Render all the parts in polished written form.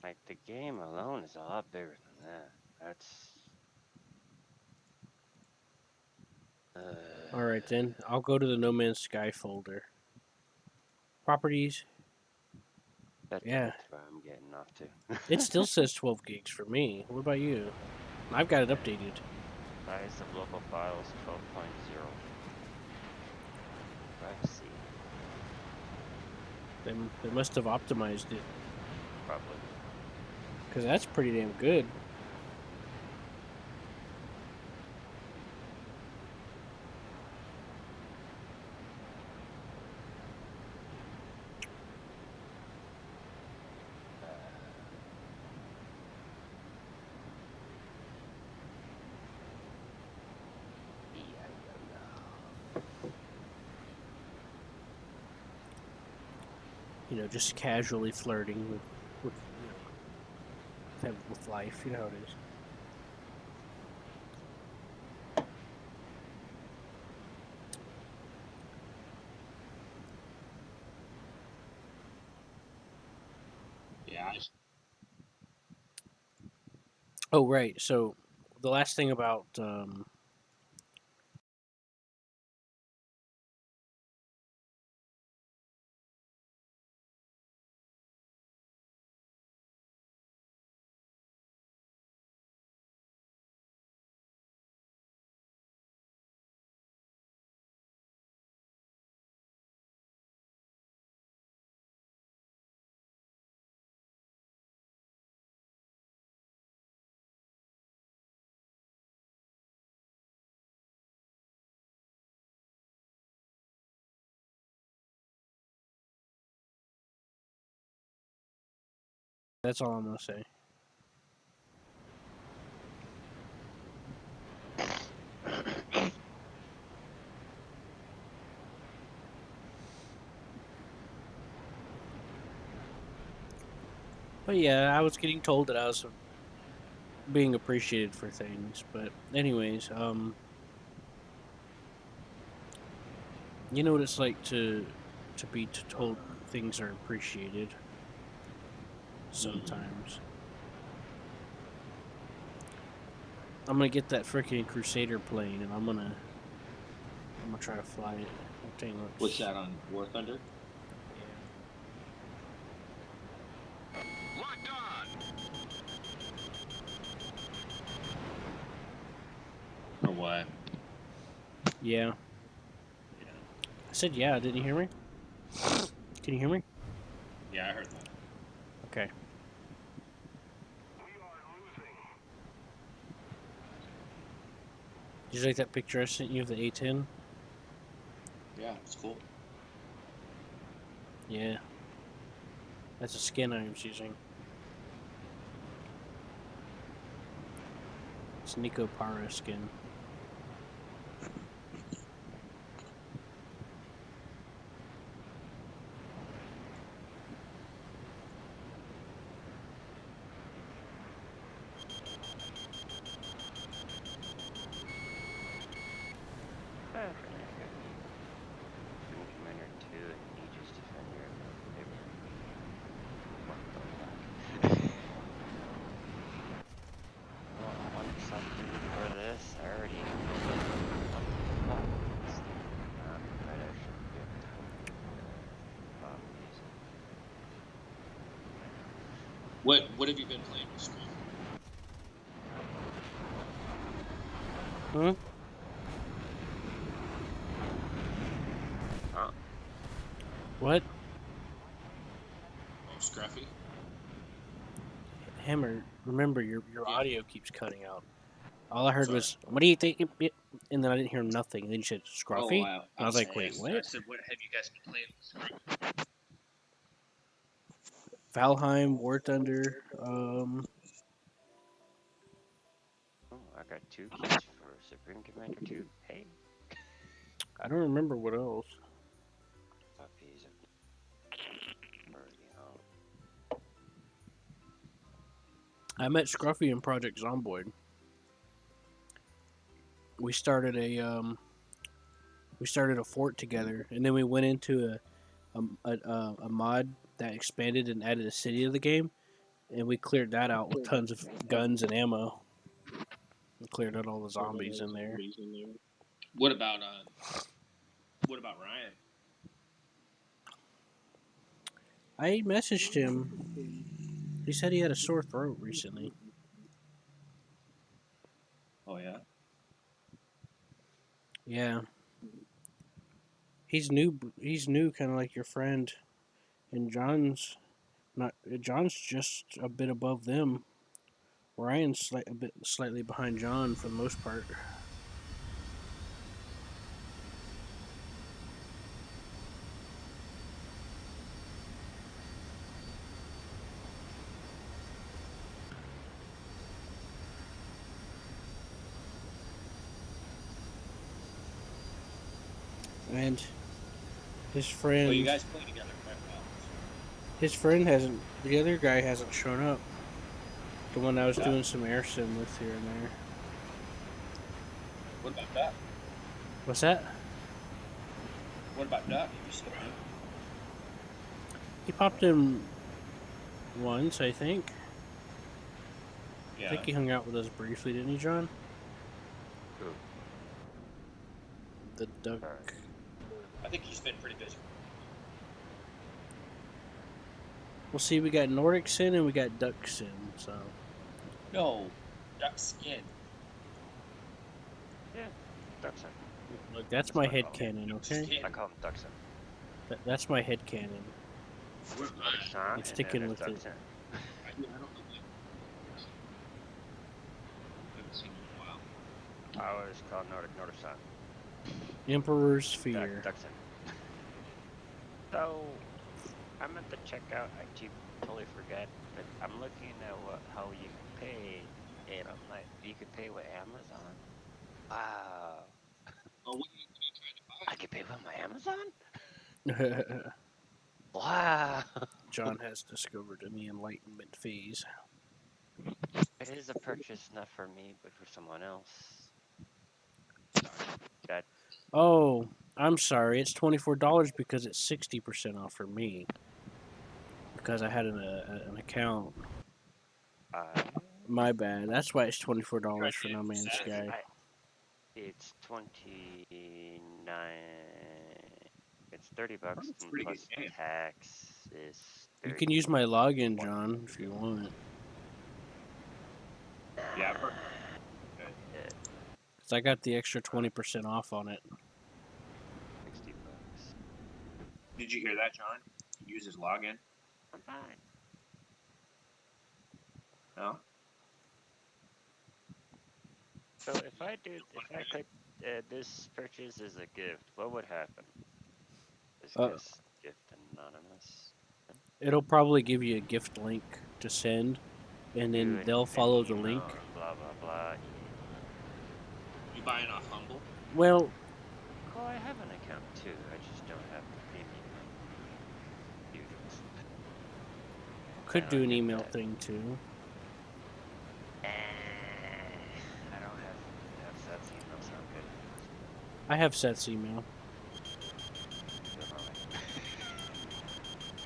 Like, the game alone is a lot bigger than that. That's... Alright then, I'll go to the No Man's Sky folder. Properties. Yeah. That's where I'm getting off to. It still says 12 gigs for me. What about you? I've got it updated. Size of local files 12.0. Privacy. They must have optimized it. Probably. Because that's pretty damn good. You know, just casually flirting with you know, with life. You know how it is. Yeah. Oh, right. So, the last thing about that's all I'm gonna say. But yeah, I was getting told that I was being appreciated for things. But anyways, you know what it's like to be told things are appreciated. Sometimes. I'm gonna get that freaking Crusader plane, and I'm gonna try to fly it. What's that on War Thunder? Locked on. Or what? Yeah. I said yeah. Didn't you hear me? Can you hear me? Yeah, I heard that. Okay. Did you like that picture I sent you of the A10? Yeah, it's cool. Yeah. That's a skin I was using. It's Nico Para skin. Supreme Commander 2 and Aegis Defender. What the fuck? Well, I want something for this. I already what the fuck? Right, I should be able to copies. What have you been playing with Scruff? Hmm? Huh? What? Oh, Scruffy? Hammer, remember your Yeah. audio keeps cutting out. All I heard Sorry. was, "What do you think?" And then I didn't hear nothing. And then you said, "Scruffy," I and I was like, "Wait, asked, I what?" said, what have you guys been playing with Scruff? Valheim, War Thunder. Oh, I got 2 keys for Supreme Commander 2. Hey, I don't remember what else. copies of already out. I met Scruffy in Project Zomboid. We started a fort together, and then we went into a mod that expanded and added a city to the game, and we cleared that out with tons of guns and ammo. We cleared out all the zombies in there. What about Ryan? I messaged him. He said he had a sore throat recently. Oh yeah. Yeah. He's new. He's new, kind of like your friend, and John's not. John's just a bit above them. Ryan's a bit slightly behind John for the most part. And his friend. Well, you guys play together quite well. His friend hasn't. The other guy hasn't shown up. The one I was Yeah. doing some air sim with here and there. What about Duck? What's that? What about Duck? Have you seen him? He popped in once, I think. Yeah. I think he hung out with us briefly, didn't he, John? Who? The duck. Sorry. I think he's been pretty busy. Well, see, we got Nordic Sin and we got Duck Sin, so. No, Duck Skin. Yeah, Duxon. Look, that's my headcanon, okay? Skin. I call him Duxon. That's my headcanon. What- Duxon, It's sticking with it. I don't know. I haven't seen him in a while. I always call Nordic Sun. Emperor's Fear. Duxon. So, I meant to check out, I totally forgot, but I'm looking at how you can pay, and I'm like, you could pay with Amazon? Wow. Oh, what are you trying to buy? I can pay with my Amazon? Wow. John has discovered in the Enlightenment phase. It is a purchase not for me, but for someone else. That Oh, I'm sorry. It's $24 because it's 60% off for me. Because I had an account. My bad. That's why it's $24 for No Man's Sky. It's 29. It's $30 That's a and pretty plus good game. tax is. You can use my login, John, if you want. Yeah, I've heard. Because I got the extra 20% off on it. $60. Did you hear that, John? He used his login. I'm fine. No. So if I click this purchase is a gift, what would happen? Is this gift anonymous? It'll probably give you a gift link to send, and then Do they'll an follow the email link. and Blah blah blah. You buying off Humble? Well, Oh, I have an account too. I just don't have the premium. could do an email thing too. I don't have Seth's email sound good. I have Seth's email.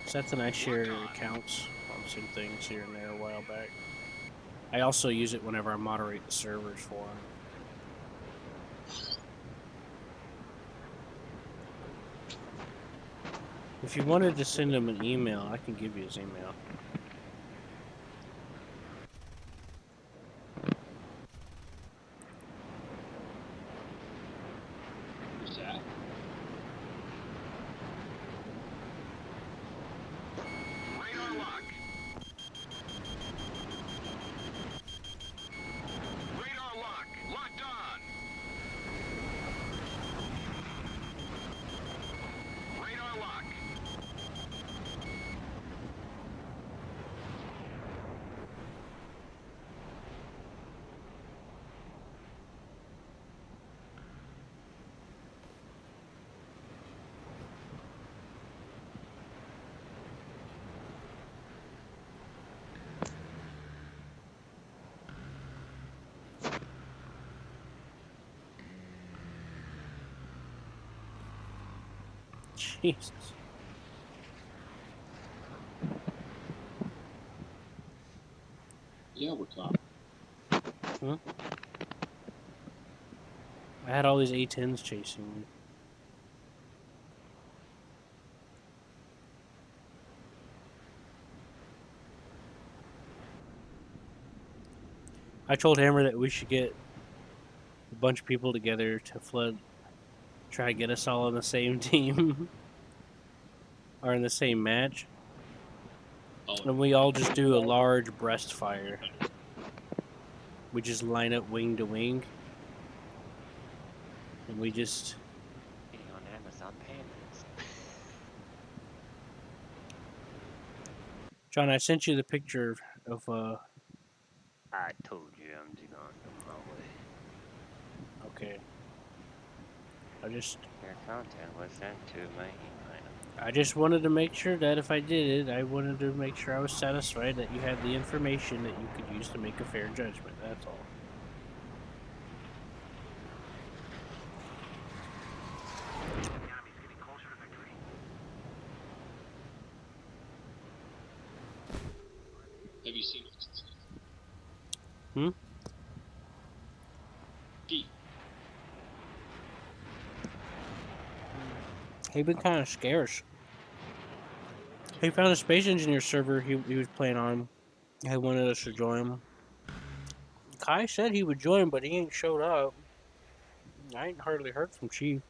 Seth and I share accounts on some things here and there a while back. I also use it whenever I moderate the servers for him. If you wanted to send him an email, I can give you his email. Who's that? Radar lock. Radar lock. Locked on. Radar lock. Jesus. Yeah, we're talking. I had all these A10s chasing me. I told Hammer that we should get a bunch of people together to try to get us all on the same team or in the same match, Oh, and we all just do a large breast fire. We just line up wing to wing, and we just Eating on Amazon payments. John. I sent you the picture of I told you I'm just on my way. Okay. Your content was sent to my email. I just wanted to make sure that if I did it, I wanted to make sure I was satisfied that you had the information that you could use to make a fair judgment. That's all. have you seen Hmm? Pete? He been kind of scarce. He found a Space Engineer server he was playing on. He wanted us to join him. Kai said he would join, but he ain't showed up. I ain't hardly heard from Chief.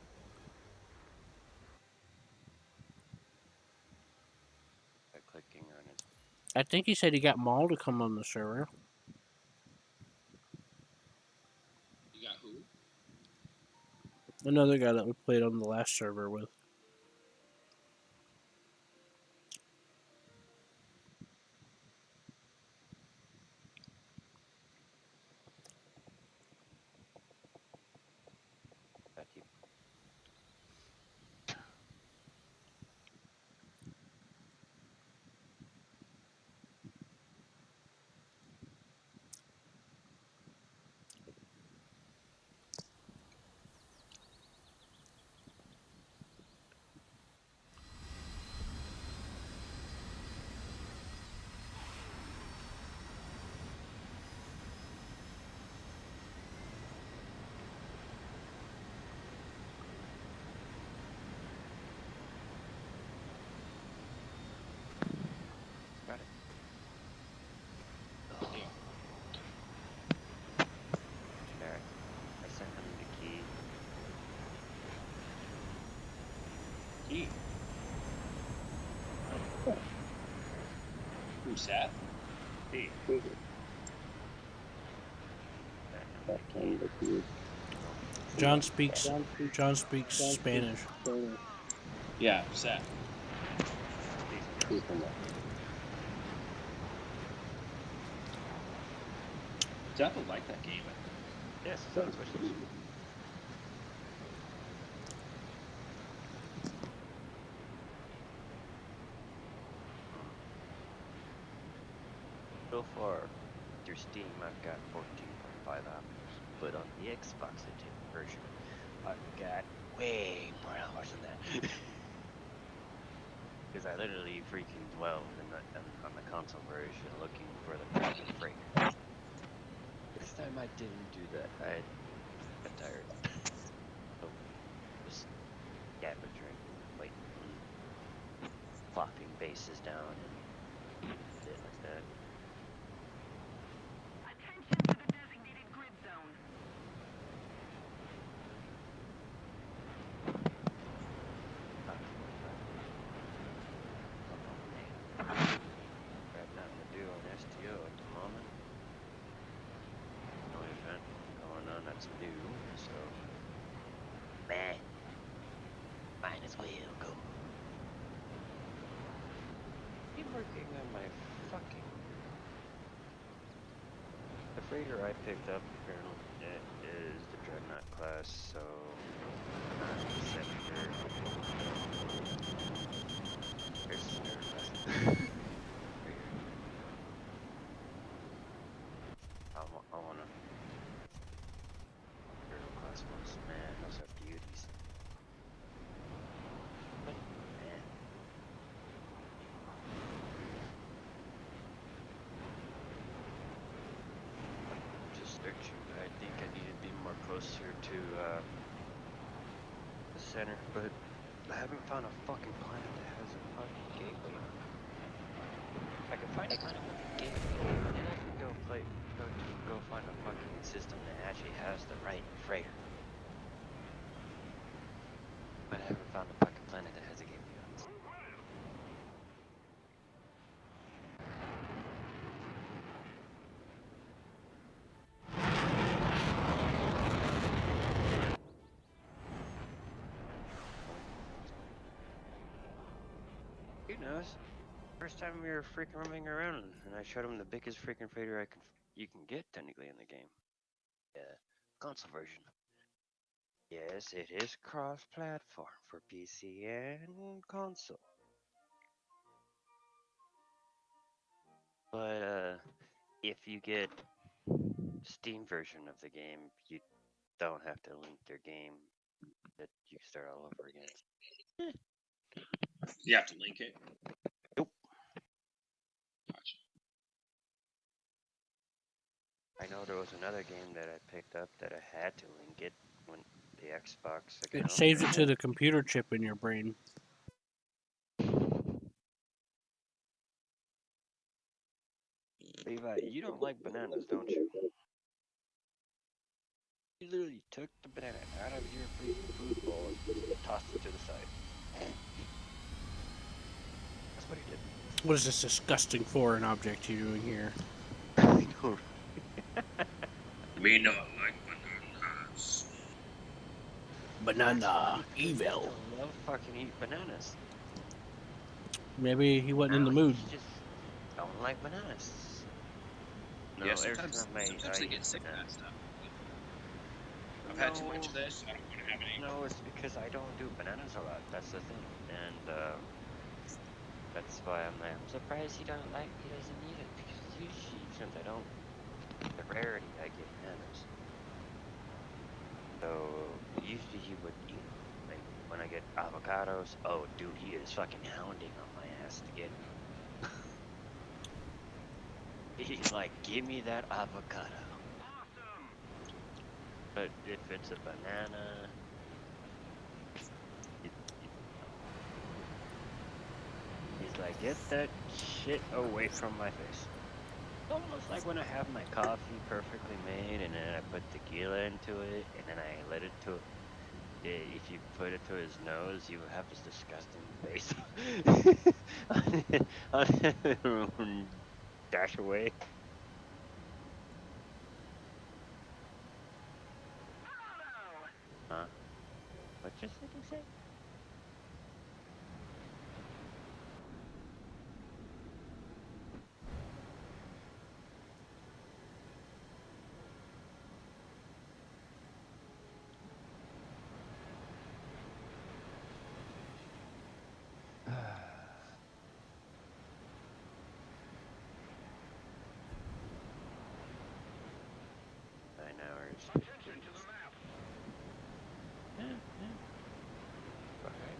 By clicking on it. I think he said he got Maul to come on the server. You got who? Another guy that we played on the last server with. That you got it. Oh. Yeah. There. I sent him the key. Pete. Who's that? Key. Sent him the key. John speaks Spanish. Yeah, who's that? Please Definitely like that game. Yes, it's on Switch. So far, through Steam, I've got 14.5 hours, but on the Xbox version, I've got way more hours than that. Because I literally freaking dwelled on the console version looking for the perfect frame. This time I didn't do that. I got tired. So, just scavenging, waiting, plopping bases down, and shit like that. Attention to the designated grid zone. I have nothing to do on STO at the moment. No event going on that's new, so man, might as well go. I'm working on my fucking. The freighter I picked up apparently it is the Dreadnought class, so I'm not exactly sure. There's another class. I wanna Imperial class ones, man, those are beauties. Man. center, but I haven't found a fucking planet that has a fucking gateway on it. If I can find a planet with a gateway, then I can go find a fucking system that actually has the right freighter. But I haven't found a fucking planet that has a gateway on it. Who knows? First time we were freaking roaming around, and I showed him the biggest freaking freighter you can get technically in the game. Yeah, console version. Yes, it is cross-platform for PC and console. But if you get Steam version of the game, you don't have to link your game. That you start all over again. You have to link it. Nope. Gotcha. I know there was another game that I picked up that I had to link it when the Xbox It account. saves it to the computer chip in your brain. Levi, you don't like bananas, don't you? You literally took the banana out of your freaking food bowl and tossed it to the side. That's what he did. What is this disgusting foreign object you're doing here? I know. Me not like bananas. Banana You evil. love fucking eat bananas. Maybe he wasn't in the Apparently mood. you just don't like bananas. No, Yeah, every sometimes time they eat get sick of banana. that stuff. I've had too much of this. I don't want to have any. No, it's because I don't do bananas a lot. That's the thing, and that's why I'm surprised he doesn't eat it, because usually since I don't, the rarity I get bananas. So usually he would eat like when I get avocados. Oh, dude, he is fucking hounding on my ass to get. He's like, give me that avocado. Awesome. But if it's a banana, he's like, get that shit away from my face. Almost like when I have my coffee perfectly made and then I put tequila into it and then I let it to it. If you put it to his nose, you have this disgusting face. Dash away. Huh? What just did you say? Attention to the map. Alright.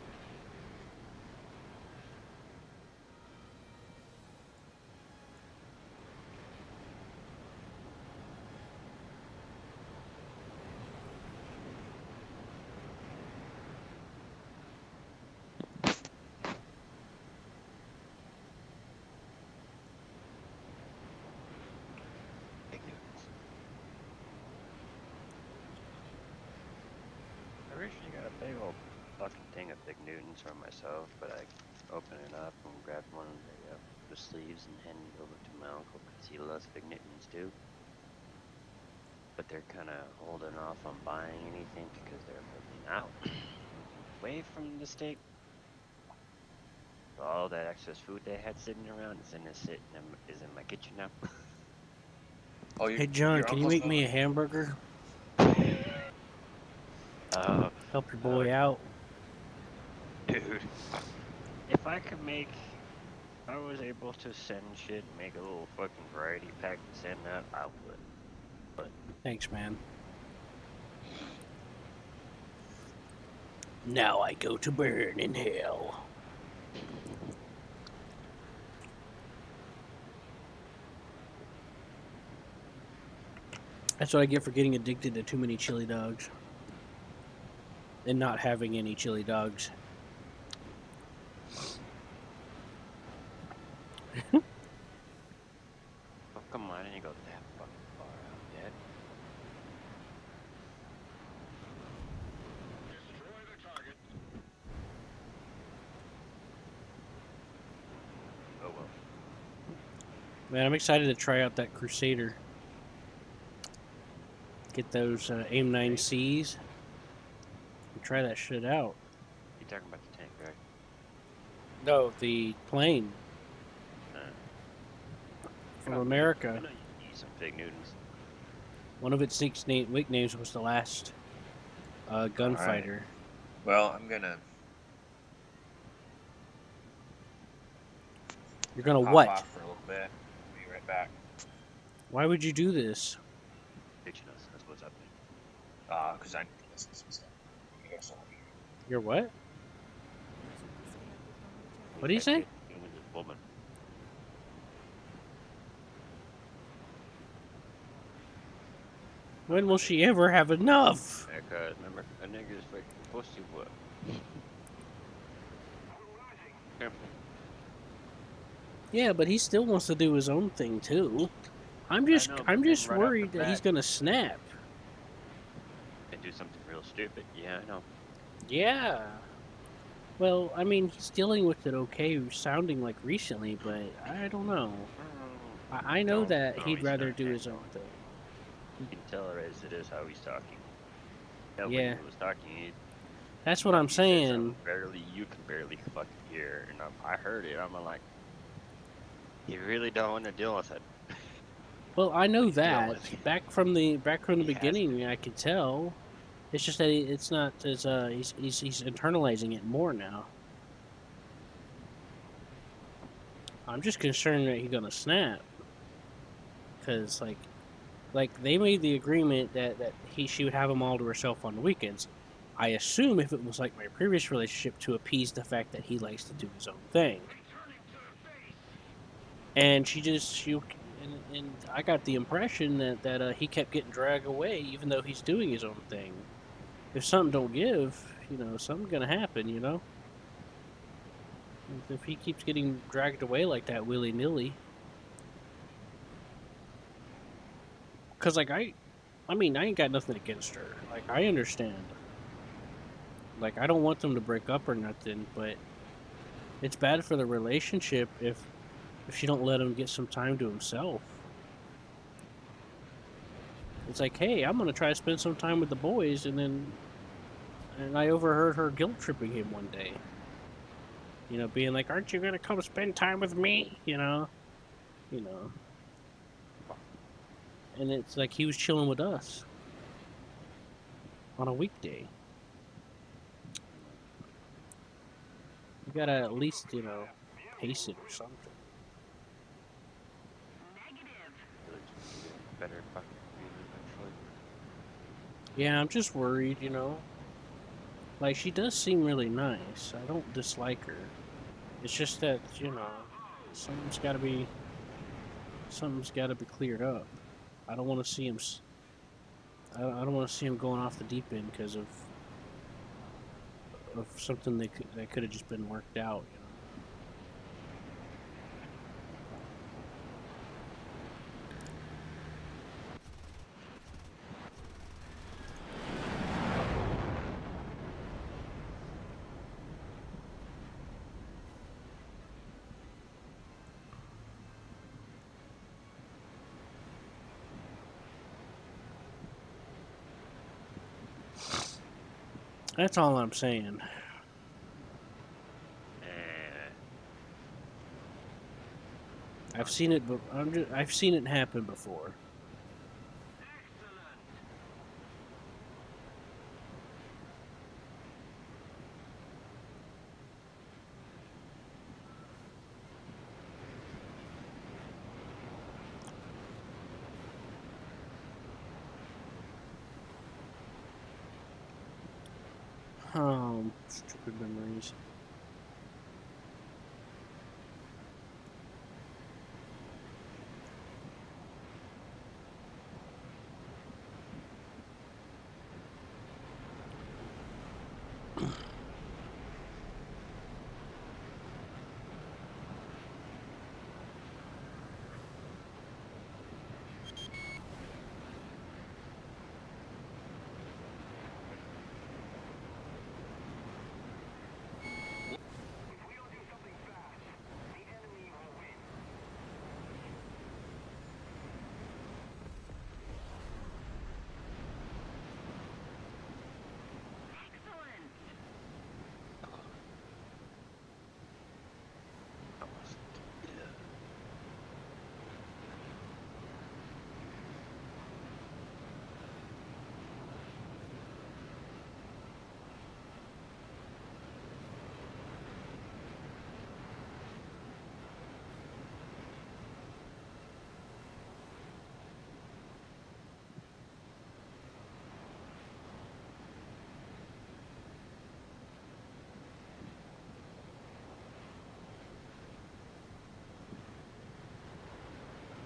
Big Newtons. I originally got a big old fucking thing of Big Newtons for myself, but I opened it up and grabbed one of the sleeves and handed it over to my uncle because he loves Big Newtons too. But they're kind of holding off on buying anything because they're moving out away from the state. So all that excess food they had sitting around is in my kitchen now. Oh, Hey John, your can you uncle's make me a gone? hamburger? Help your boy out. Dude, if I could make, if I was able to send shit and make a little fucking variety pack and send that, I would. But Thanks, man. Now I go to burn in hell. That's what I get for getting addicted to too many chili dogs. and not having any chili dogs. Oh, come on, I didn't go that fucking far out yet. Destroy the target. Oh well. Man, I'm excited to try out that Crusader. Get those AIM 9Cs and try that shit out. You talking about the tank, right? No, the plane from I America. know you eat some fig Newtons. One of its nicknames was the last gunfighter. Well, I'm gonna You're gonna pop what? off for a little bit. Be right back. Why would you do this? Teaching us. That's what's happening. Because I need to listen to some stuff. You guys don't want to hear. You're what? What do you He's say? like with this woman. When will she ever have enough? America, remember? A nigga's freaking pussy what? Careful. Yeah, but he still wants to do his own thing too. I'm I just know, I'm but then just right off the worried that he's bat- gonna snap. And do something real stupid. Yeah, I know. Yeah. Well, I mean, he's dealing with it okay, sounding like recently, but I don't know. I know No, that no, he'd he's rather not. do his own thing. You can tell her as it is how he's talking. Yeah, Yeah. when he was talking, That's what I'm he said something saying. you can barely fucking hear, and I heard it. I'm like, you really don't want to deal with it. Well, I know He's dealing that with it. back from the He has beginning, I could tell. It's just that it's not as he's internalizing it more now. I'm just concerned that he's gonna snap, because like they made the agreement that she would have them all to herself on the weekends. I assume if it was like my previous relationship, to appease the fact that he likes to do his own thing, and and I got the impression that he kept getting dragged away, even though he's doing his own thing. If something don't give, something's gonna happen. If he keeps getting dragged away like that willy nilly, because like I mean, I ain't got nothing against her. Like, I understand. Like, I don't want them to break up or nothing, but it's bad for the relationship if she don't let him get some time to himself. It's like, hey, I'm gonna try to spend some time with the boys, and I overheard her guilt tripping him one day. Being like, "Aren't you gonna come spend time with me?" You know. And it's like he was chilling with us on a weekday. You gotta at least, pace it or something. better fucking eventually. Yeah, I'm just worried, Like, she does seem really nice. I don't dislike her. It's just that, something's gotta be cleared up. I don't want to see him. I don't want to see him going off the deep end because of something that could have just been worked out. That's all I'm saying. I've seen it, but I've seen it happen before. Stupid memories.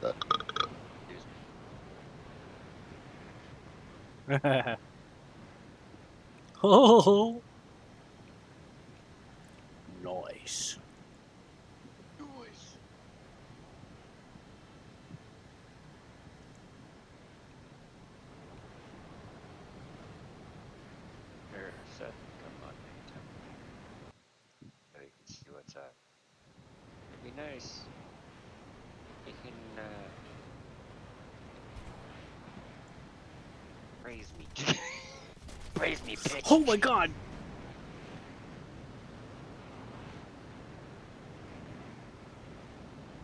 Excuse Oh, nice. me. Noise. Here, Seth, come on anytime. So you can see what's up. It'd be nice. You can, praise me. Praise me, bitch. Oh my god!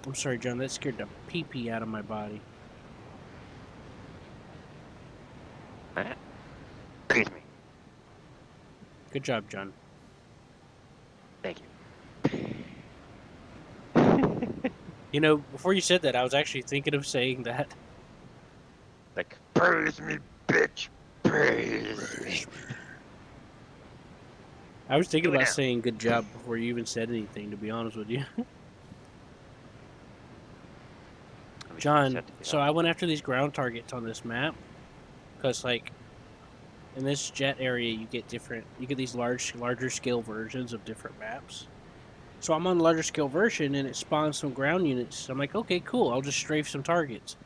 I'm sorry, John. That scared the pee-pee out of my body. Praise me. Good job, John. Thank you. You know, before you said that, I was actually thinking of saying that. Like, praise me, bitch. Praise me. I was thinking Do it about now. saying good job before you even said anything, to be honest with you. We should John, set the so I went after these ground targets on this map. Because, like, in this jet area, you get these larger scale versions of different maps. So I'm on the larger scale version, and it spawns some ground units. I'm like, okay, cool. I'll just strafe some targets.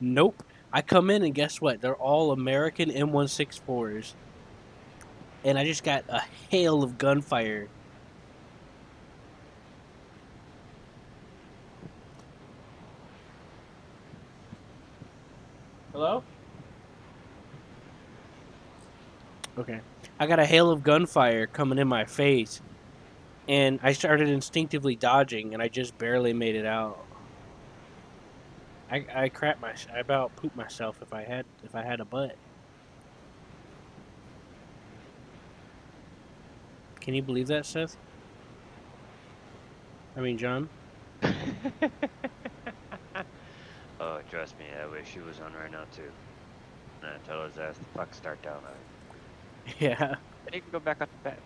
Nope. I come in, and guess what? They're all American M164s. And I just got a hail of gunfire. Hello? Okay. I got a hail of gunfire coming in my face. And I started instinctively dodging, and I just barely made it out. I about pooped myself if I had a butt. Can you believe that, Seth? I mean, John. Oh, trust me, I wish he was on right now too. Nah, tell his ass to fuck start down on it. Yeah, And you can go back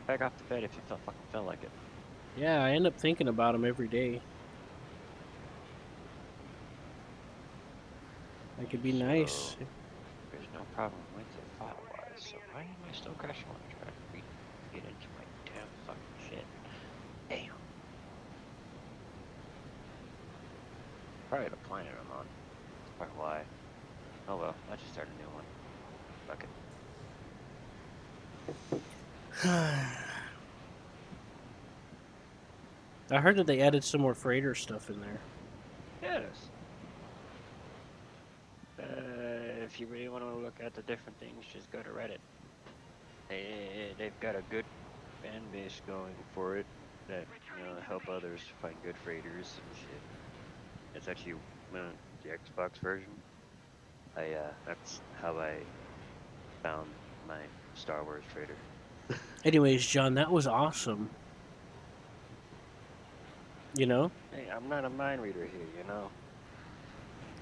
back off the bed if you fucking feel like it. yeah. I end up thinking about him every day. Like it'd be nice. So there's no problem with it file-wise. So why am I still crashing when I try to get into my damn fucking shit? Damn. Probably the planet I'm on. That's probably why. Oh well, I just start a new one. Fuck it. I heard that they added some more freighter stuff in there. Yes. If you really want to look at the different things, just go to Reddit. They've got a good fan base going for it that help others find good freighters and shit. It's actually the Xbox version. That's how I found my Star Wars freighter. Anyways, John, that was awesome. You know Hey, I'm not a mind reader here,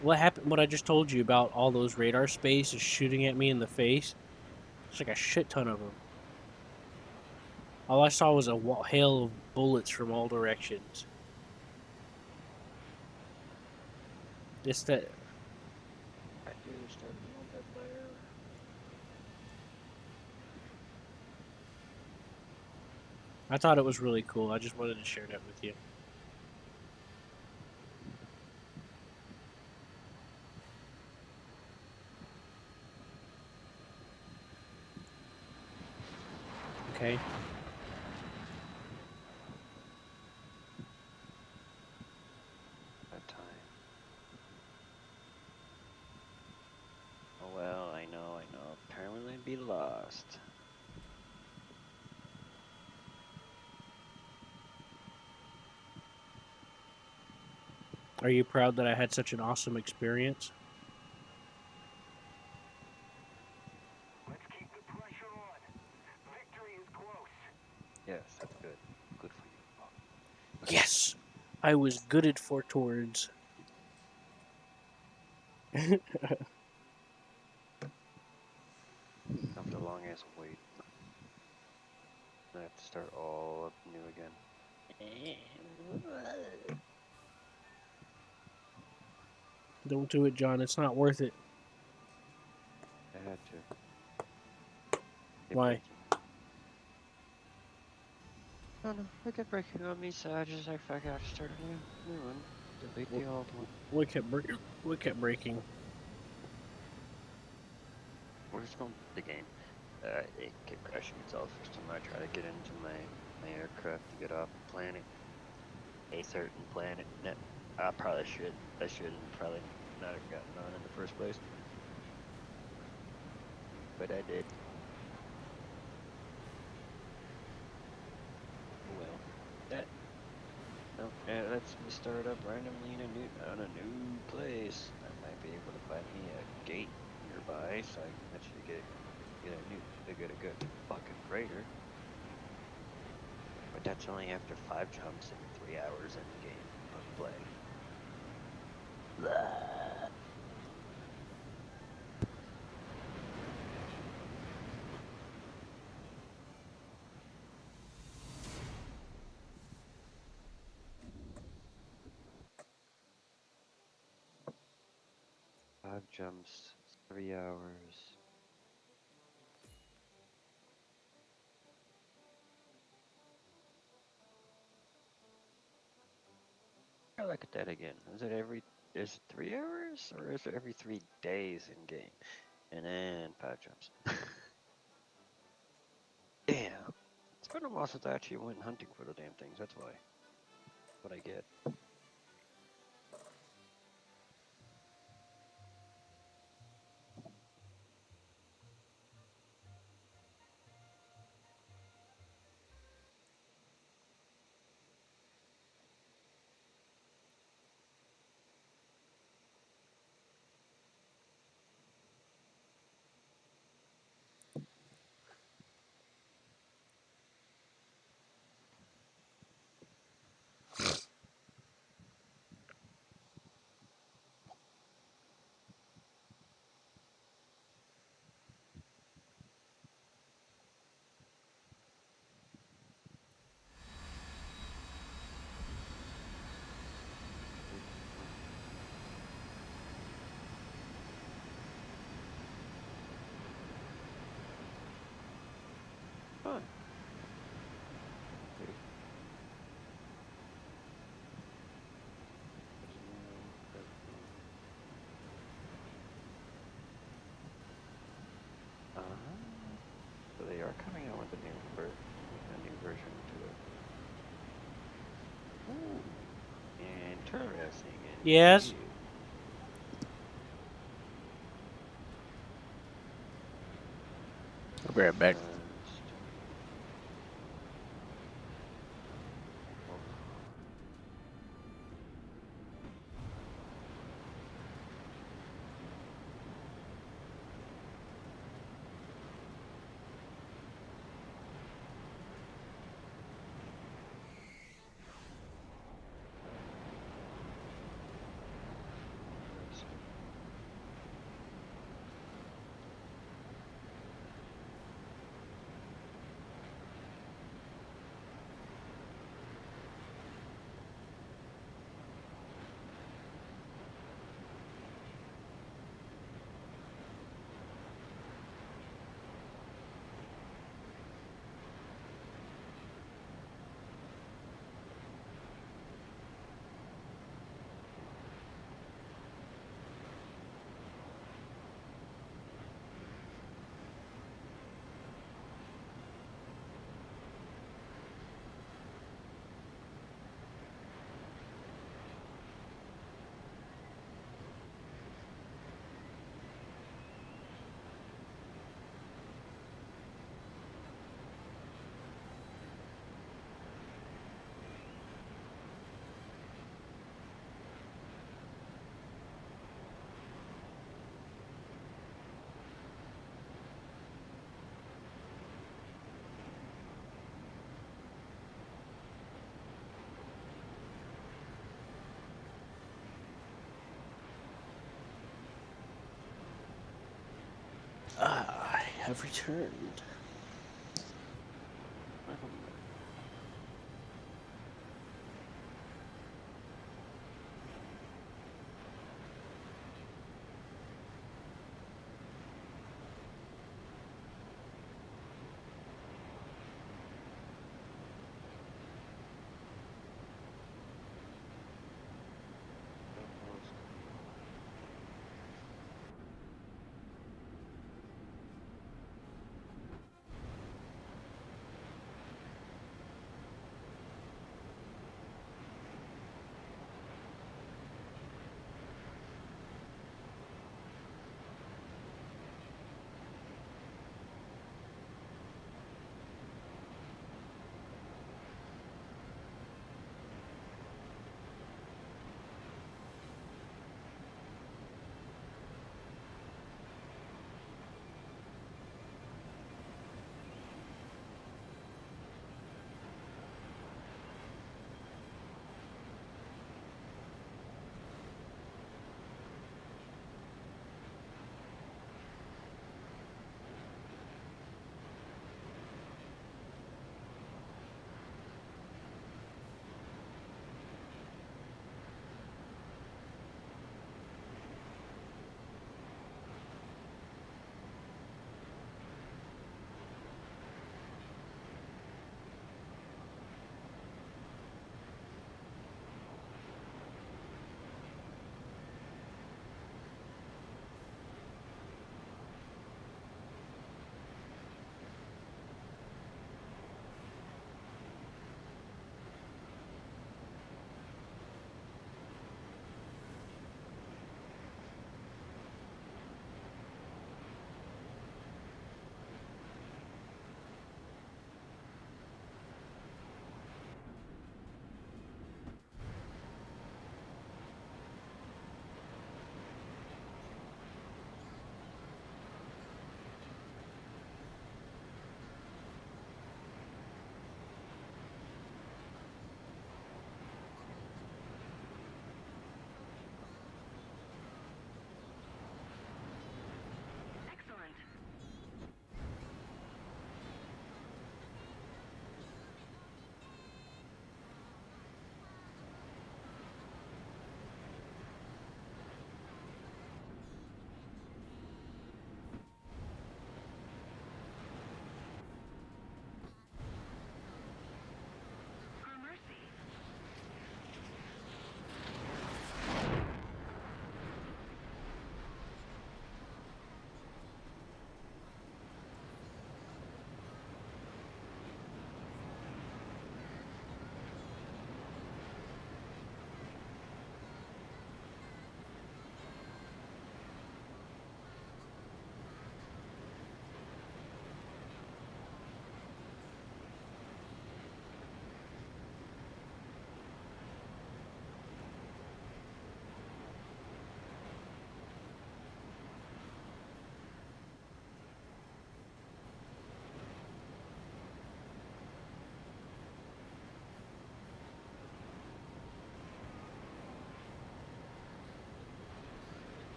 what happened? What I just told you about all those radar spaces shooting at me in the face. It's like a shit ton of them. All I saw was a hail of bullets from all directions. It's that I do start a little bit there. I thought it was really cool. I just wanted to share that with you. Okay. That time. Oh well, I know. Permanently be lost. Are you proud that I had such an awesome experience? Let's keep the pressure on. Victory is close. Yes, that's good. Good for you. Yes, I was gooded for towards. After a long ass wait, I have to start all up new again. Don't do it, John. It's not worth it. I had to. Keep Why? breaking. I don't know. I kept breaking on me, so I just like fuck out, start a new one. Delete the old one. What kept breaking? We're just going the game. It kept crashing itself. So I try to get into my aircraft to get off the planet. A certain planet. No, I probably should. I should probably not have gotten on in the first place. But I did. Oh well. That lets me start up randomly on a new place. I might be able to find me a gate nearby, so I can actually get a good fucking freighter. But that's only after 5 jumps and 3 hours in the game of play. Blah. Five jumps, 3 hours. I look at that again. Is it 3 hours or is it every 3 days in game? And then 5 jumps. Damn. It's been a while since I actually went hunting for the damn things. That's why. What I get. Huh. Okay. So they are coming out with a new version to it. Ooh, interesting. Yes. Indeed. I'll be right back. Oh, I have returned.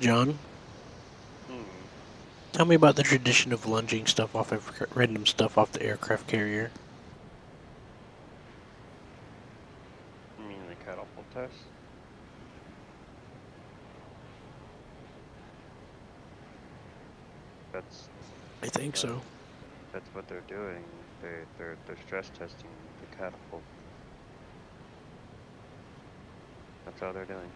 John, Hmm. tell me about the tradition of lunging stuff off of random stuff off the aircraft carrier. You mean the catapult test? That's I think uh, so. that's what they're doing. They're stress testing the catapult. That's all they're doing.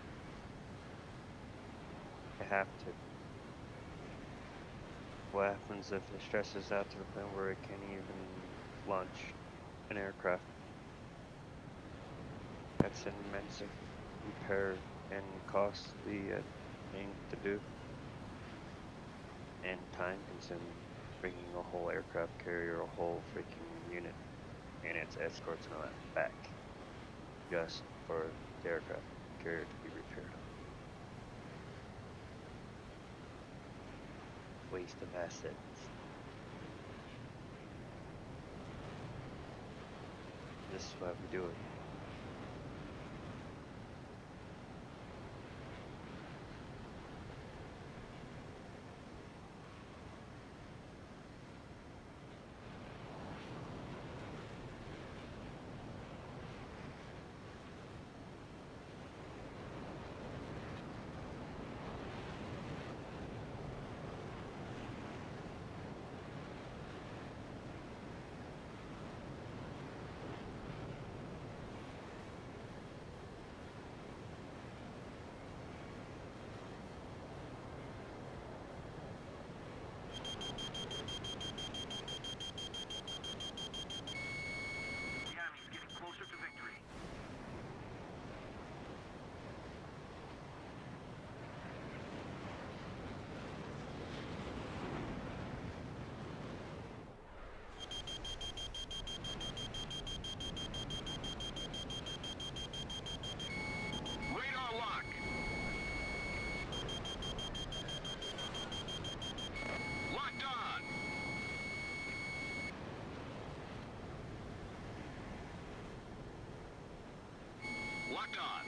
They have to. What happens if it stresses out to the point where it can't even launch an aircraft? That's an immense repair and costly thing to do, and time consuming. Bringing a whole aircraft carrier, a whole freaking unit, and its escorts and all that back, just for the aircraft carrier to be repaired. Waste of assets. This is why we do it. Yammy's getting closer to victory. Radar lock. Locked on. Locked on.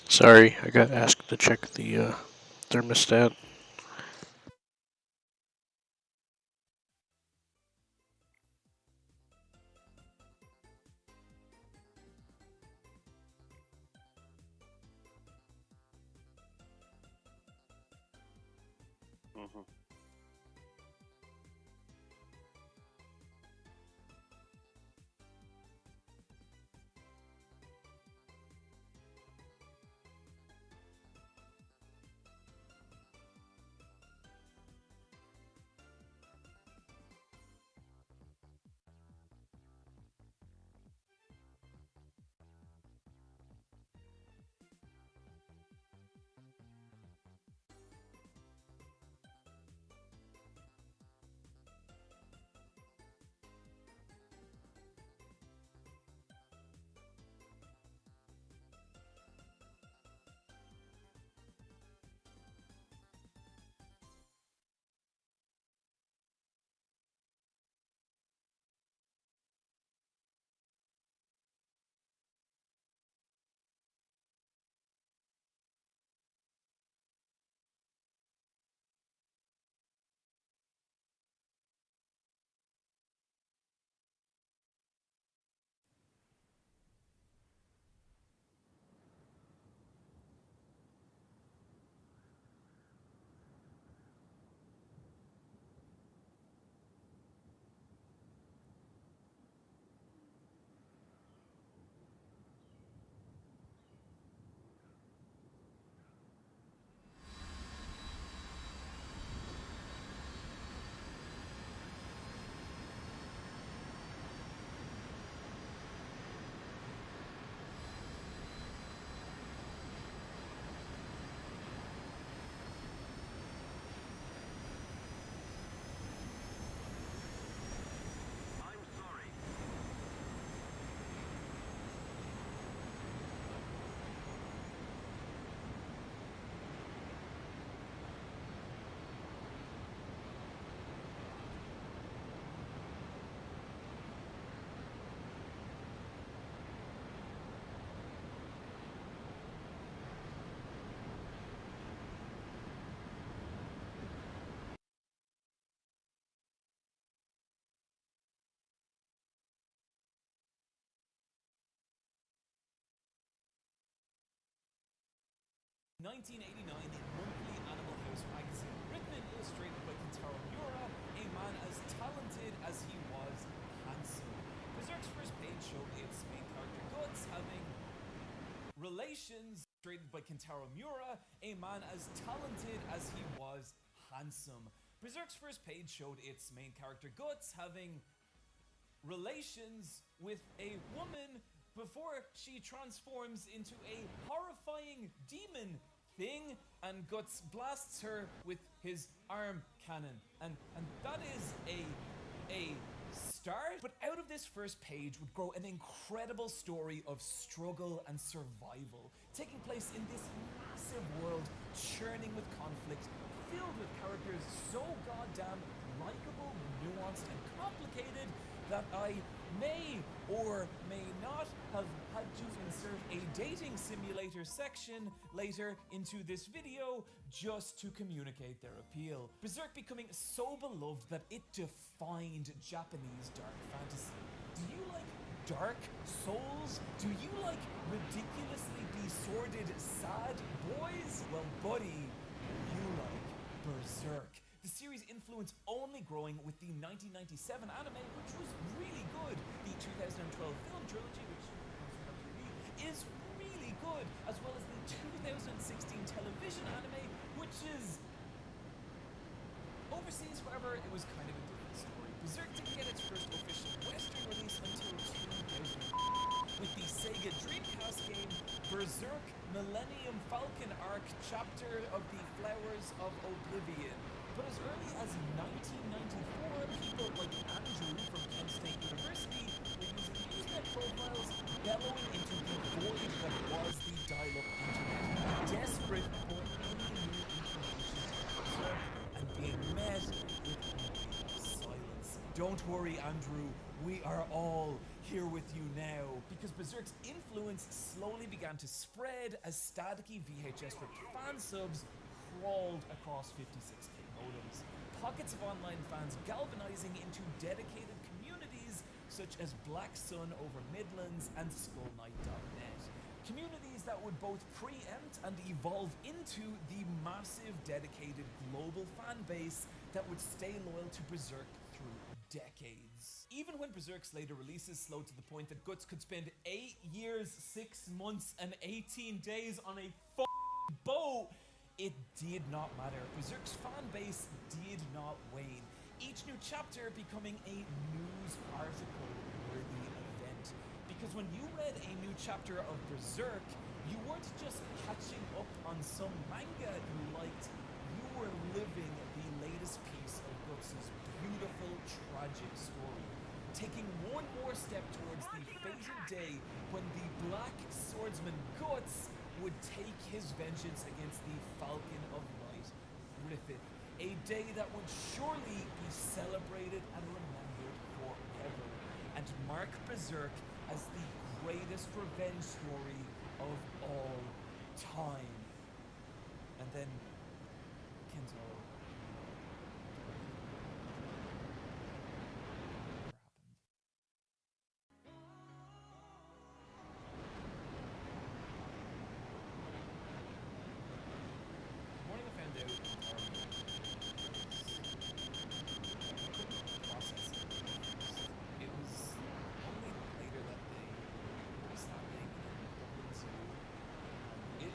Sorry, I got asked to check the thermostat. Mm-hmm. I'm sorry. '89 in monthly Animal House magazine, written and illustrated by Kentaro Miura, a man as talented as he was handsome. Berserk's first page showed its main character Guts having relations, illustrated by Kentaro Miura, a man as talented as he was handsome. Berserk's first page showed its main character Guts having relations with a woman before she transforms into a horrifying demon thing and Guts blasts her with his arm cannon. And that is a start. But out of this first page would grow an incredible story of struggle and survival, taking place in this massive world, churning with conflict, filled with characters so goddamn likable, nuanced, and complicated that I may or may not have had to insert a dating simulator section later into this video just to communicate their appeal. Berserk becoming so beloved that it defined Japanese dark fantasy. Do you like Dark Souls? Do you like ridiculously besworded sad boys? Well, buddy, you like Berserk. The series' influence only growing with the 1997 anime, which was really good. The 2012 film trilogy, which is really good, as well as the 2016 television anime, which is overseas. However, it was kind of a different story. Berserk didn't get its first official Western release until 2000. With the Sega Dreamcast game Berserk Millennium Falcon Arc Chapter of the Flowers of Oblivion. But as early as 1994, people like Andrew from Kent State University were using Usenet profiles, bellowing into the void that was the dial-up internet, desperate for any new information about Berserk, and being met with silence. Don't Don't worry, Andrew, we are all here with you now. Because Berserk's influence slowly began to spread as staticky VHS ripped fan subs crawled across 56k modems. Pockets of online fans galvanizing into dedicated communities such as Black Sun over Midlands and SkullKnight.net. Communities that would both preempt and evolve into the massive dedicated global fan base that would stay loyal to Berserk through decades. Even when Berserk's later releases slowed to the point that Guts could spend 8 years, 6 months, and 18 days on a boat, it did not matter. Berserk's fan base did not wane. Each new chapter becoming a news article worthy event. Because when you read a new chapter of Berserk, you weren't just catching up on some manga you liked, you were living the latest piece of Guts' beautiful, tragic story. Taking one more step towards the fated day when the Black Swordsman Guts would take his vengeance against the Falcon of Night, Griffith. A day that would surely be celebrated and remembered forever, and mark Berserk as the greatest revenge story of all time. And then Kento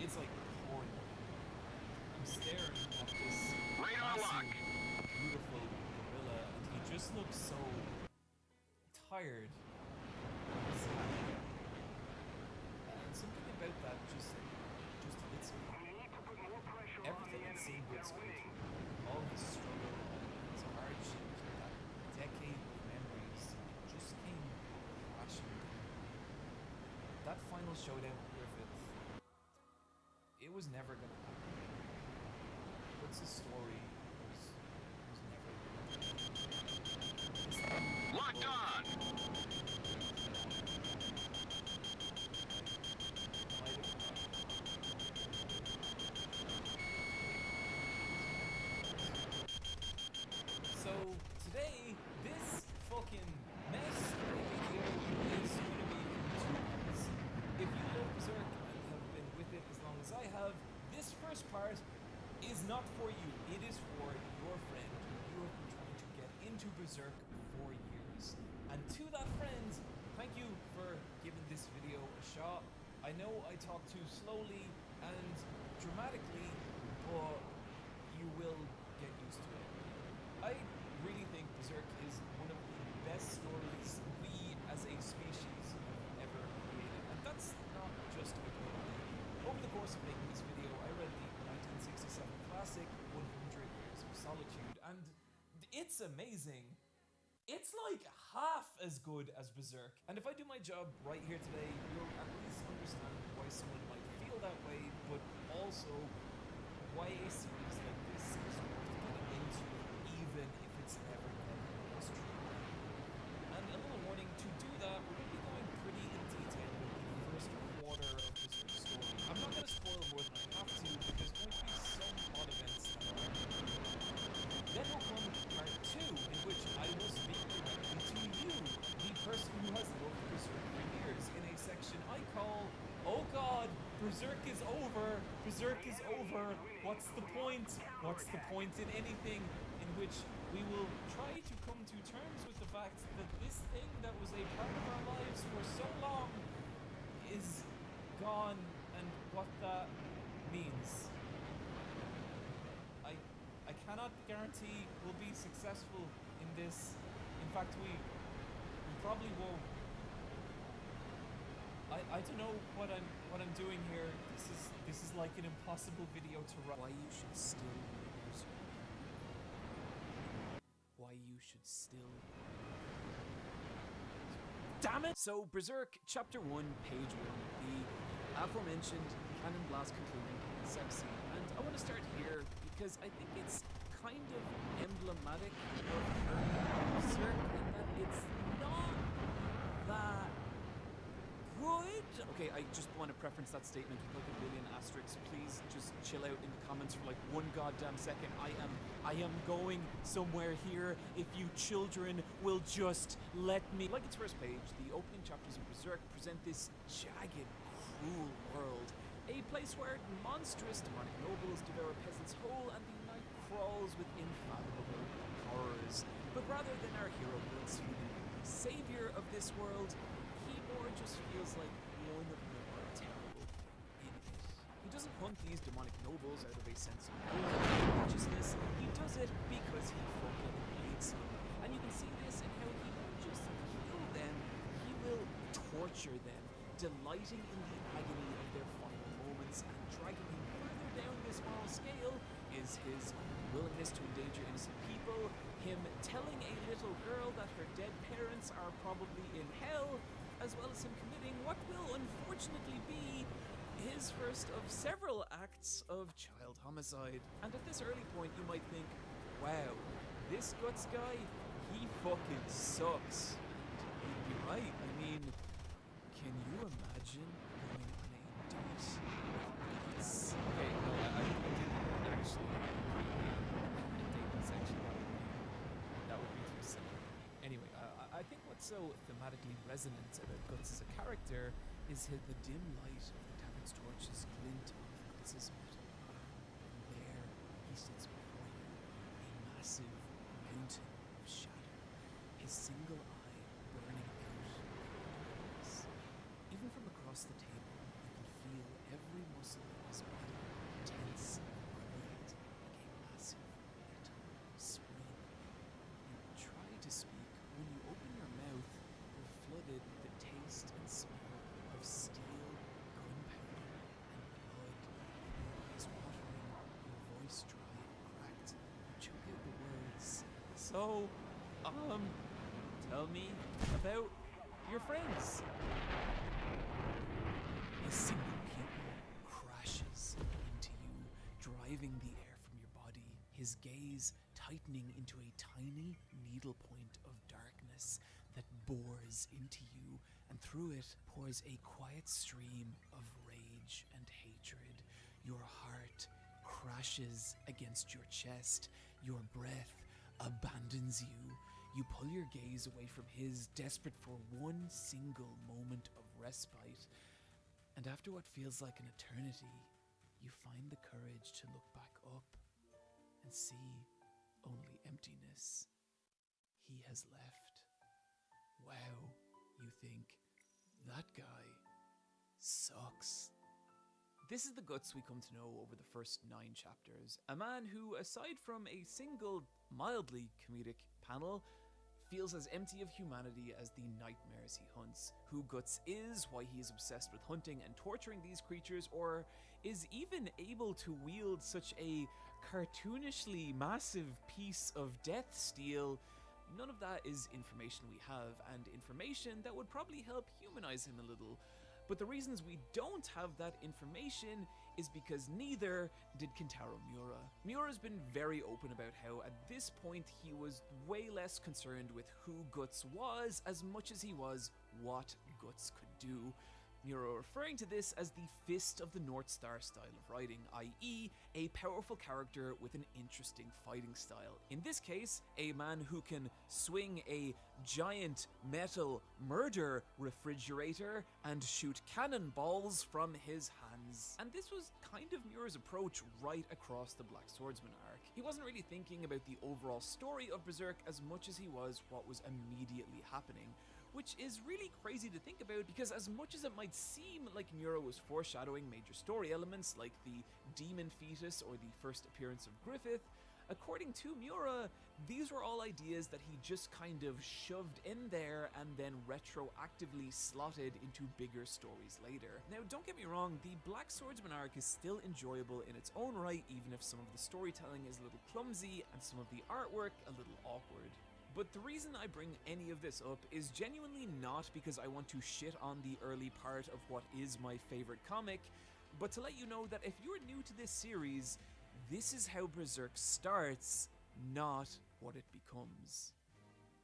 it's like pouring. I'm staring at this massive, beautiful gorilla, and he just looks so tired. And something about that just hits me. Everything I'd seen Guts go through, all his struggle, his hardship, that decade of memories, just came crashing down. That final showdown with Griffith, it was never gonna happen. Guts' story was never gonna happen. Locked on! So today, this fucking mess video is gonna be in 2 parts. If you love Berserk and have been with it as long as I have, this first part is not for you. It is for your friend who you have been trying to get into Berserk for years. And to that friend, thank you for giving this video a shot. I know I talk too slowly and dramatically, but you will get used to it. I really think Berserk is one of the best stories we as a species have ever created. And that's not just a good lie. Over the course of making this video, I read the 1967 classic 100 Years of Solitude, and it's amazing. It's like half as good as Berserk. And if I do my job right here today, you'll at least understand why someone might feel that way, but also why a series like this is worth getting into, even if it's never been true. And a little warning, to do that, we're going to be going pretty in detail with the first quarter of Berserk's story. I'm not going to spoil more than I have to, because there's going to be some plot events that are then will come part 2, in which I will speak directly to you, the person who has loved Berserk for years, in a section I call, Oh God, Berserk is over, Berserk is over, what's the point? What's the point in anything? In which we will try to come to terms with the fact that this thing that was a part of our lives for so long is gone, and what that means. I cannot guarantee we'll be successful in this. In fact, we probably won't. I don't know what I'm doing here. This is like an impossible video to write. Why you should still read Berserk. Why you should still. Damn it! So Berserk, Chapter 1, Page 1, the aforementioned Cannon Blast concluding sex scene, and I want to start here because I think it's kind of emblematic of early Berserk in that it's not that good. Okay, I just want to preference that statement with like a billion asterisks. Please just chill out in the comments for like one goddamn second. I am going somewhere here. If you children will just let me. Like its first page, the opening chapters of Berserk present this jagged, cruel world. A place where monstrous demonic nobles devour peasants whole and the night crawls with infathomable horrors. But rather than our hero Will's feeling savior of this world, he more just feels like one more terrible thing in it. He doesn't hunt these demonic nobles out of a sense of righteousness. He does it because he fucking hates them. And you can see this in how he won't just kill them, he will torture them, delighting in the agony of their final moments, and dragging him further down this moral scale is his willingness to endanger innocent people, him telling a little girl that her dead parents are probably in hell, as well as him committing what will unfortunately be his first of several acts of child homicide. And at this early point you might think, wow, this Guts guy, he fucking sucks. And you'd be right. I mean, can you imagine going on a date with Guts? Okay, no, I didn't actually. A date with actually that would be too silly. Anyway, I think what's so thematically resonant about Guts as a character is the dim light of the tavern's torches glint off Guts' metal armor. And there he sits before you, a massive mountain of shadow, his single eye burning out of darkness. Even from across the table, you can feel every muscle in his body tense and coiled like a massive metal spring. You try to speak. When you open your mouth, you're flooded with the taste and smell of steel, gunpowder, and blood. Your eyes watering, your voice dry and cracked. You choke out the words. So, tell me about your friends. A single people crashes into you, driving the air from your body, his gaze tightening into a tiny needlepoint of darkness that bores into you, and through it pours a quiet stream of rage and hatred. Your heart crashes against your chest, your breath abandons you. You pull your gaze away from his, desperate for one single moment of respite. And after what feels like an eternity, you find the courage to look back up and see only emptiness. He has left. Wow, you think, that guy sucks. This is the Guts we come to know over the first 9 chapters. A man who, aside from a single, mildly comedic panel, feels as empty of humanity as the nightmares he hunts. Who Guts is, why he is obsessed with hunting and torturing these creatures, or is even able to wield such a cartoonishly massive piece of death steel, none of that is information we have, and information that would probably help humanize him a little. But the reasons we don't have that information is because neither did Kentaro Miura. Miura's been very open about how at this point he was way less concerned with who Guts was as much as he was what Guts could do. Miura referring to this as the Fist of the North Star style of writing, i.e. a powerful character with an interesting fighting style. In this case, a man who can swing a giant metal murder refrigerator and shoot cannonballs from his hands. And this was kind of Miura's approach right across the Black Swordsman arc. He wasn't really thinking about the overall story of Berserk as much as he was what was immediately happening, which is really crazy to think about because as much as it might seem like Miura was foreshadowing major story elements like the demon fetus or the first appearance of Griffith, according to Miura, these were all ideas that he just kind of shoved in there and then retroactively slotted into bigger stories later. Now, don't get me wrong, the Black Swordsman arc is still enjoyable in its own right, even if some of the storytelling is a little clumsy and some of the artwork a little awkward. But the reason I bring any of this up is genuinely not because I want to shit on the early part of what is my favorite comic, but to let you know that if you're new to this series, this is how Berserk starts, not what it becomes.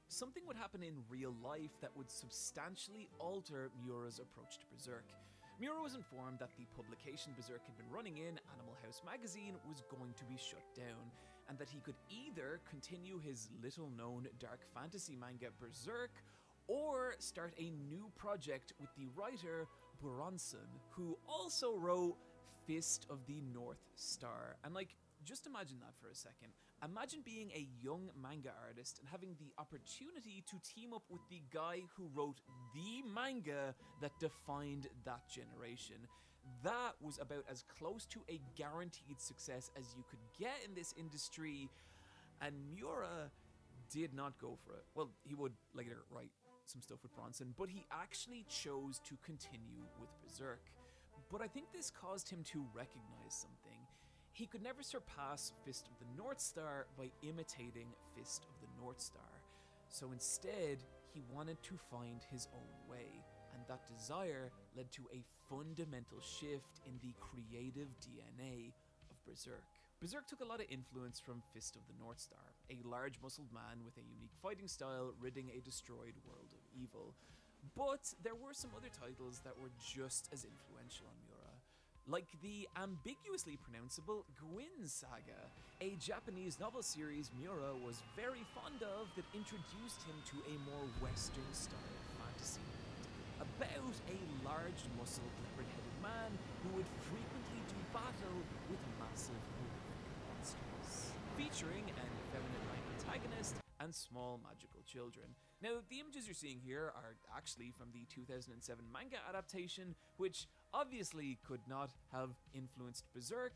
something would happen in real life that would substantially alter Miura's approach to Berserk. Miura was informed that the publication Berserk had been running in, Animal House magazine, was going to be shut down, and that he could either continue his little-known dark fantasy manga Berserk, or start a new project with the writer Buronson, who also wrote Fist of the North Star. And just imagine that for a second. Imagine being a young manga artist and having the opportunity to team up with the guy who wrote the manga that defined that generation. That was about as close to a guaranteed success as you could get in this industry, and Miura did not go for it. Well, he would later write some stuff with Bronson, but he actually chose to continue with Berserk. But I think this caused him to recognize something. He could never surpass Fist of the North Star by imitating Fist of the North Star. So instead, he wanted to find his own way, and that desire led to a fundamental shift in the creative DNA of Berserk. Berserk took a lot of influence from Fist of the North Star, a large muscled man with a unique fighting style ridding a destroyed world of evil. But there were some other titles that were just as influential on Miura, like the ambiguously pronounceable Gwyn Saga, a Japanese novel series Miura was very fond of that introduced him to a more Western style fantasy world, about a large muscled leopard-headed man who would frequently do battle with massive monsters, featuring an effeminate antagonist and small magical children. Now, the images you're seeing here are actually from the 2007 manga adaptation, which obviously could not have influenced Berserk,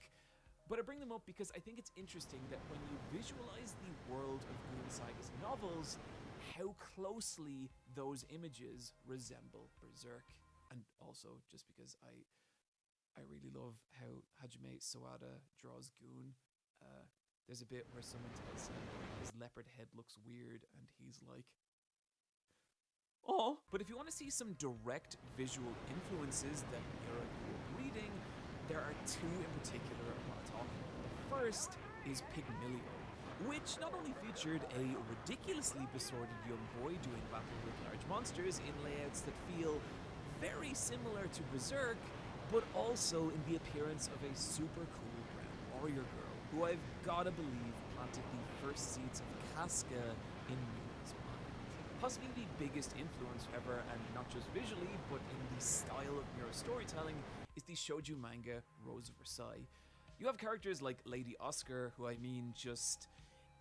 but I bring them up because I think it's interesting that when you visualize the world of Gwyn Saga's novels, how closely those images resemble Berserk. And also, just because I really love how Hajime Sawada draws Goon. There's a bit where someone tells him his leopard head looks weird, and he's like, oh. But if you want to see some direct visual influences that Miura grew up reading, there are two in particular I want to talk about. The first is Pygmalion, which not only featured a ridiculously besorted young boy doing battle with large monsters in layouts that feel very similar to Berserk, but also in the appearance of a super cool brown warrior girl, who I've gotta believe planted the first seeds of Casca in Miura's mind. Possibly the biggest influence, however, and not just visually, but in the style of Miura's storytelling, is the shoujo manga Rose of Versailles. You have characters like Lady Oscar, who just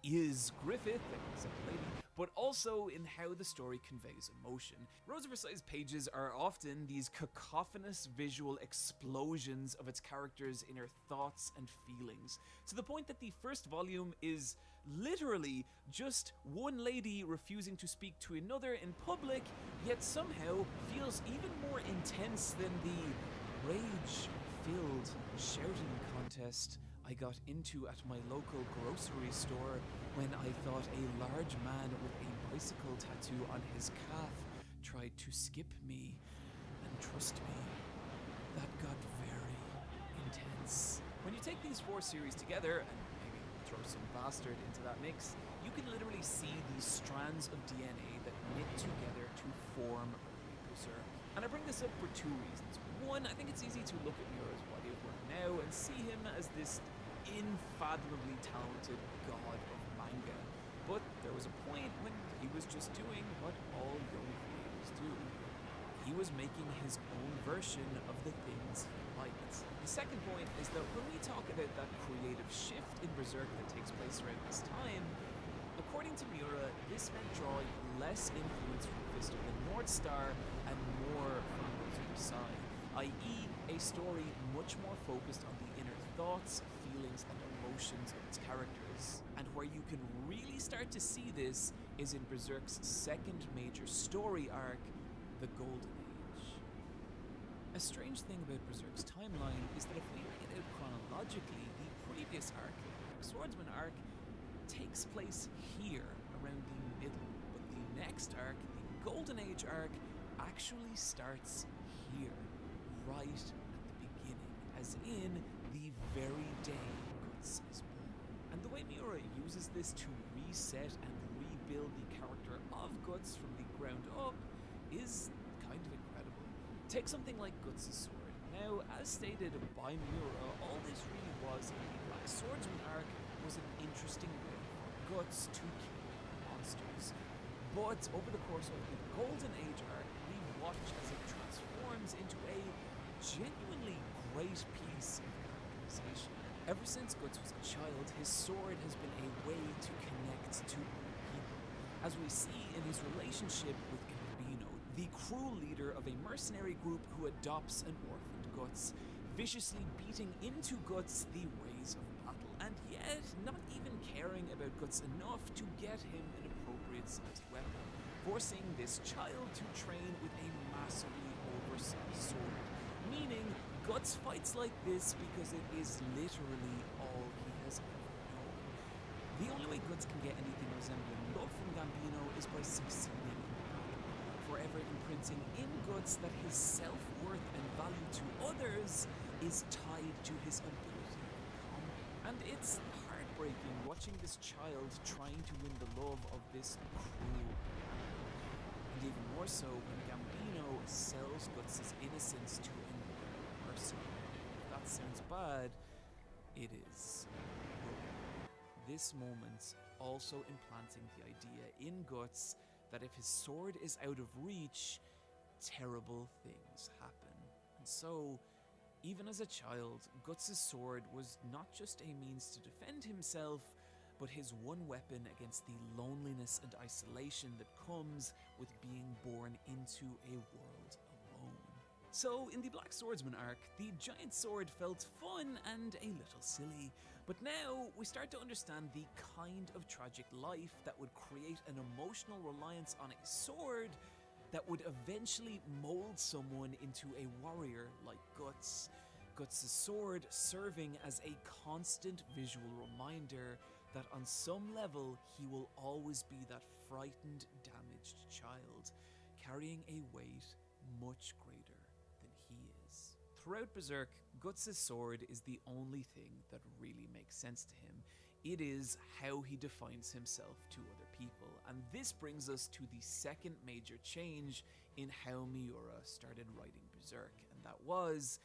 is Griffith, except a lady, but also in how the story conveys emotion. Rose of Versailles' pages are often these cacophonous visual explosions of its characters' inner thoughts and feelings, to the point that the first volume is literally just one lady refusing to speak to another in public, yet somehow feels even more intense than the rage-filled shouting contest I got into at my local grocery store when I thought a large man with a bicycle tattoo on his calf tried to skip me. And trust me, that got very intense. When you take these four series together, and maybe throw some bastard into that mix, you can literally see these strands of DNA that knit together to form early Berserk. And I bring this up for two reasons. One, I think it's easy to look at Miura's body of work now and see him as this unfathomably talented god of manga. But there was a point when he was just doing what all young creators do. He was making his own version of the things he liked. The second point is that when we talk about that creative shift in Berserk that takes place around this time, according to Miura, this meant drawing less influence from Fist of the North Star and more from Rose of Versailles, i.e. a story much more focused on the inner thoughts, feelings, and emotions of its characters. And where you can really start to see this is in Berserk's second major story arc, the Golden Age. A strange thing about Berserk's timeline is that if we read it out chronologically, the previous arc, the Black Swordsman arc, takes place here, around the middle, but the next arc, the Golden Age arc, actually starts here, right at the beginning, as in the very day Guts is born. And the way Miura uses this to reset and build the character of Guts from the ground up is kind of incredible. Take something like Guts' sword. Now, as stated by Miura, all this really was in the Black Swordsman arc was an interesting way for Guts to kill monsters. But over the course of the Golden Age arc, we watch as it transforms into a genuinely great piece of characterization. Ever since Guts was a child, his sword has been a way to connect to other people, as we see in his relationship with Gambino, the crew leader of a mercenary group who adopts an orphaned Guts, viciously beating into Guts the ways of battle, and yet not even caring about Guts enough to get him an appropriate sized weapon, forcing this child to train with a massively oversized sword. Meaning, Guts fights like this because it is literally all he has ever known. The only way Guts can get anything resembling love from Gambino is by succeeding in battle, forever imprinting in Guts that his self-worth and value to others is tied to his ability in combat. And it's heartbreaking watching this child trying to win the love of this cruel man. And even more so when Gambino sells Guts' innocence to another person. If that sounds bad, it is. This moment also implanting the idea in Guts that if his sword is out of reach, terrible things happen. And so, even as a child, Guts' sword was not just a means to defend himself, but his one weapon against the loneliness and isolation that comes with being born into a world alone. So, in the Black Swordsman arc, the giant sword felt fun and a little silly, but now we start to understand the kind of tragic life that would create an emotional reliance on a sword that would eventually mold someone into a warrior like Guts. Guts' sword serving as a constant visual reminder that on some level he will always be that frightened, damaged child, carrying a weight much greater than he is. Throughout Berserk, Guts' sword is the only thing that really makes sense to him. It is how he defines himself to other people, and this brings us to the second major change in how Miura started writing Berserk, and that was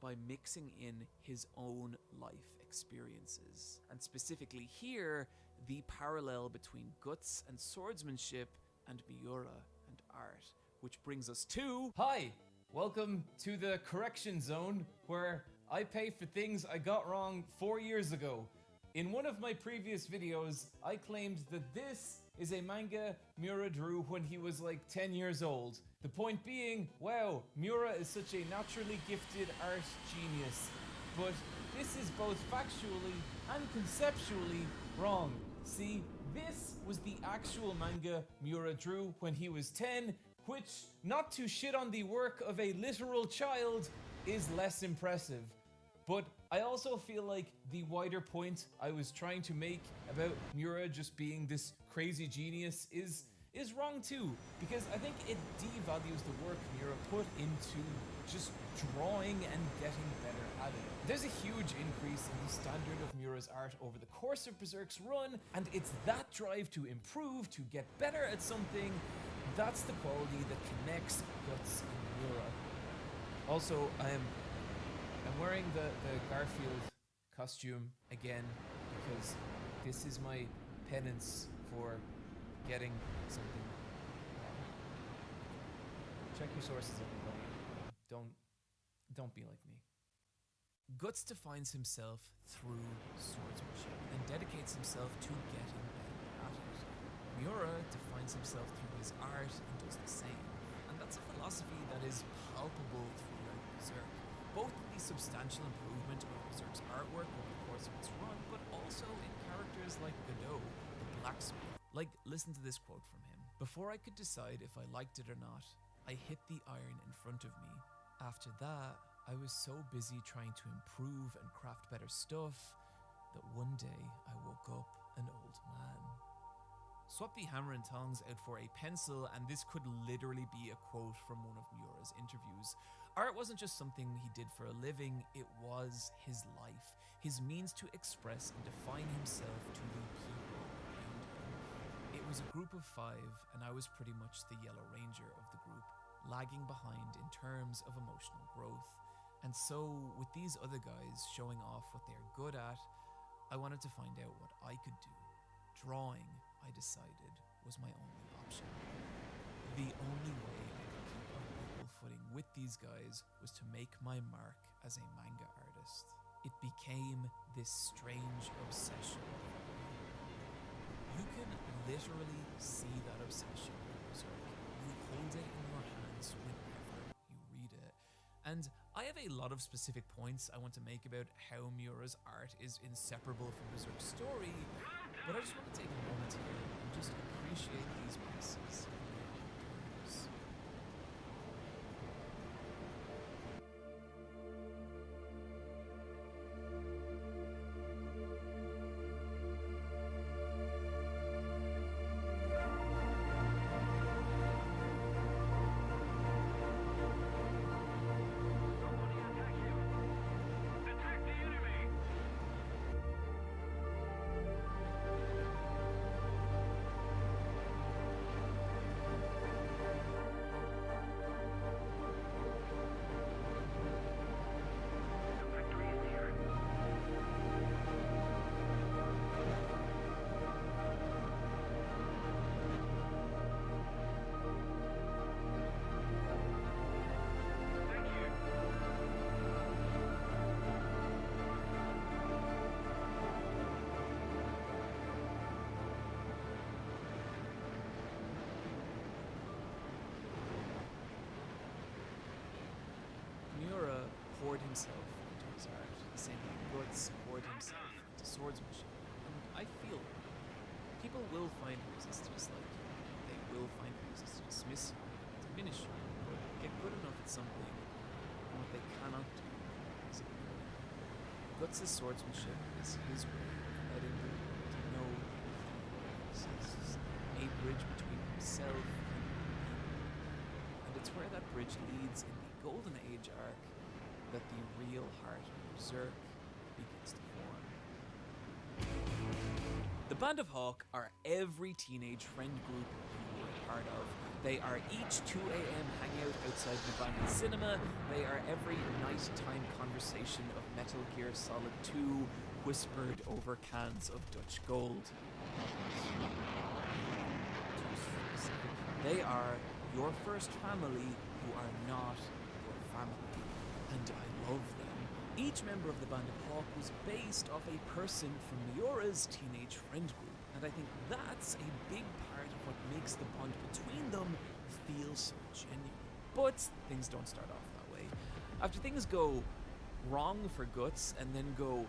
by mixing in his own life experiences. And specifically here, the parallel between Guts and swordsmanship and Miura and art, which brings us to... Hi! Welcome to the correction zone, where I pay for things I got wrong 4 years ago. In one of my previous videos, I claimed that this is a manga Miura drew when he was like 10 years old. The point being, wow, Miura is such a naturally gifted art genius. But this is both factually and conceptually wrong. See, this was the actual manga Miura drew when he was 10, which, not to shit on the work of a literal child, is less impressive. But I also feel like the wider point I was trying to make about Miura just being this crazy genius is wrong too, because I think it devalues the work Miura put into just drawing and getting better at it. There's a huge increase in the standard of Miura's art over the course of Berserk's run, and it's that drive to improve, to get better at something, that's the quality that connects Guts and Miura. Also, I'm wearing the Garfield costume again because this is my penance for getting something wrong. Check your sources, everybody. Don't be like me. Guts defines himself through swordsmanship and dedicates himself to getting better at it. Miura defines himself through his art and does the same. And that's a philosophy that is palpable throughout Berserk. Both in the substantial improvement of Berserk's artwork over the course of its run, but also in characters like Godot, the blacksmith. Like, listen to this quote from him. "Before I could decide if I liked it or not, I hit the iron in front of me. After that, I was so busy trying to improve and craft better stuff that one day I woke up an old man." Swap the hammer and tongs out for a pencil, and this could literally be a quote from one of Miura's interviews. Art wasn't just something he did for a living, it was his life, his means to express and define himself to the people around him. It was was a group of 5, and I was pretty much the Yellow Ranger of the group, lagging behind in terms of emotional growth. And so, with these other guys showing off what they're good at, I wanted to find out what I could do. Drawing, I decided, was my only option. The only way I could keep on equal footing with these guys was to make my mark as a manga artist. It became this strange obsession. You can literally see that obsession in Berserk. You hold it in your hands whenever you read it. And I have a lot of specific points I want to make about how Miura's art is inseparable from Berserk's story, but I just want to take a moment here and just appreciate these pieces. Somebody attack him! Attack the enemy! The victory is near. Thank you. Miura poured himself into his art, the same way Guts poured himself into swordsmanship. And I feel it. People will find reasons to dislike you. They will find reasons to dismiss you, diminish you, but get good enough at something, and what they cannot do is ignore you. Guts' swordsmanship is his way of letting the world know he exists. A bridge between himself and people. And it's where that bridge leads in the Golden Age arc that the real heart of Berserk begins to form. The Band of Hawk are every teenage friend group you were a part of. They are each 2 a.m. hangout outside an abandoned cinema. They are every nighttime conversation of Metal Gear Solid 2 whispered over cans of Dutch Gold. They are your first family who are not your family, and I love them. Each member of the Band of Hawk was based off a person from Miura's teenage friend group, and I think that's a big part of what makes the bond between them feel so genuine. But things don't start off that way. After things go wrong for Guts and then go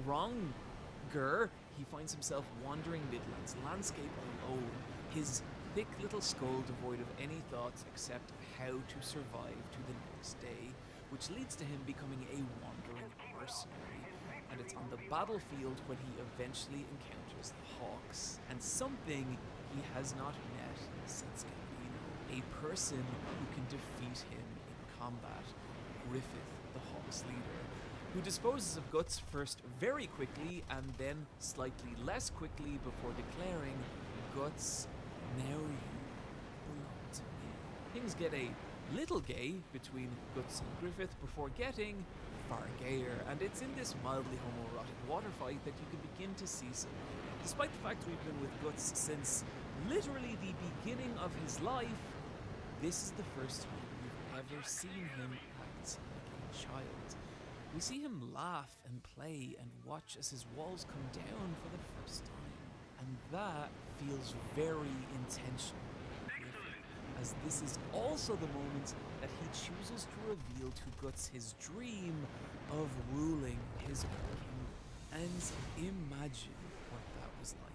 wronger, he finds himself wandering Midland's landscape alone, his thick little skull devoid of any thoughts except how to survive to the next day, which leads to him becoming a wandering mercenary. And it's on the battlefield when he eventually encounters the Hawks, and something he has not met since Gambino, a person who can defeat him in combat, Griffith, the Hawks leader, who disposes of Guts first very quickly and then slightly less quickly before declaring, "Guts, now you belong to me." Things get a little gay between Guts and Griffith before getting far gayer, and it's in this mildly homoerotic water fight that you can begin to see something. Despite the fact we've been with Guts since literally the beginning of his life, this is the first time we've ever seen him act like a child. We see him laugh and play and watch as his walls come down for the first time, and that feels very intentional, as this is also the moment that he chooses to reveal to Guts his dream of ruling his kingdom. And imagine what that was like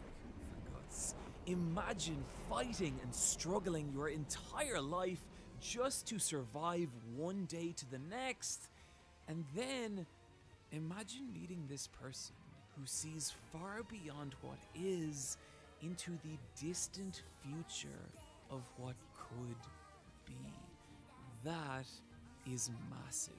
for Guts. Imagine fighting and struggling your entire life just to survive one day to the next. And then imagine meeting this person who sees far beyond what is into the distant future of what could be. That is massive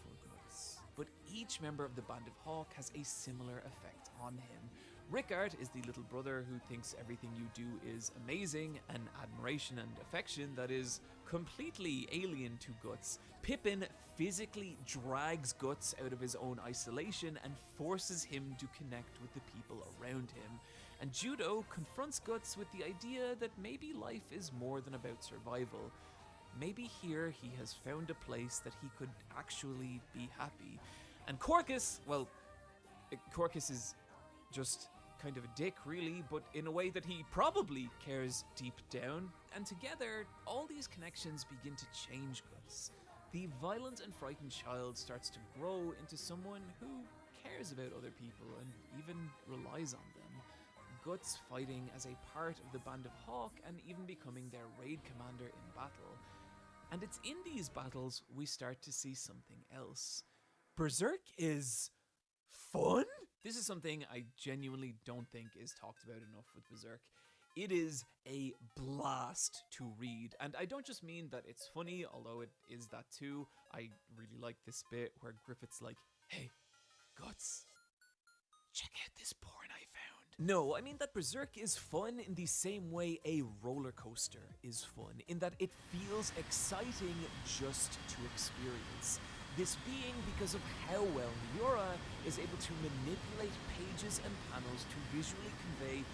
for Guts. But each member of the Band of Hawk has a similar effect on him. Rickard is the little brother who thinks everything you do is amazing, an admiration and affection that is completely alien to Guts. Pippin physically drags Guts out of his own isolation and forces him to connect with the people around him. And Judo confronts Guts with the idea that maybe life is more than about survival. Maybe here he has found a place that he could actually be happy. And Corcus, well, Corcus is just kind of a dick, really, but in a way that he probably cares deep down. And together, all these connections begin to change Guts. The violent and frightened child starts to grow into someone who cares about other people and even relies on them. Guts fighting as a part of the Band of Hawk and even becoming their raid commander in battle. And it's in these battles we start to see something else. Berserk is fun? This is something I genuinely don't think is talked about enough with Berserk. It is a blast to read, and I don't just mean that it's funny, although it is that too. I really like this bit where Griffith's like, "Hey, Guts, check out this porn I found." No, I mean that Berserk is fun in the same way a roller coaster is fun, in that it feels exciting just to experience. This being because of how well Miura is able to manipulate pages and panels to visually convey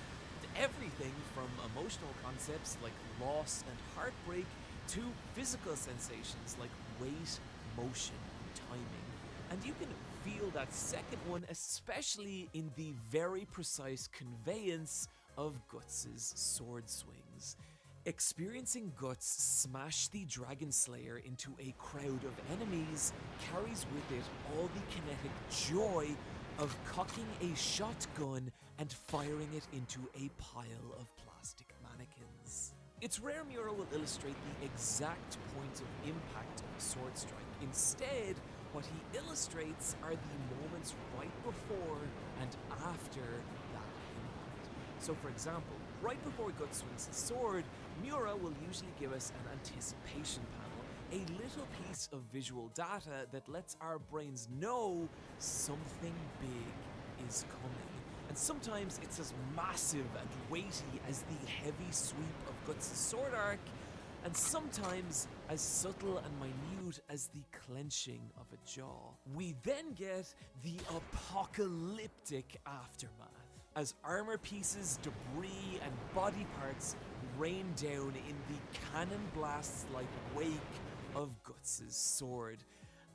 everything from emotional concepts like loss and heartbreak to physical sensations like weight, motion, and timing. And you can feel that second one, especially in the very precise conveyance of Guts' sword swings. Experiencing Guts smash the Dragon Slayer into a crowd of enemies carries with it all the kinetic joy of cocking a shotgun and firing it into a pile of plastic mannequins. It's rare Miura will illustrate the exact point of impact of a sword strike. Instead, what he illustrates are the moments right before and after that impact. So for example, right before Guts swings his sword, Miura will usually give us an anticipation panel, a little piece of visual data that lets our brains know something big is coming. And sometimes it's as massive and weighty as the heavy sweep of Guts' sword arc, and sometimes as subtle and minute as the clenching of a jaw. We then get the apocalyptic aftermath, as armor pieces, debris, and body parts rain down in the cannon blasts-like wake of Guts' sword.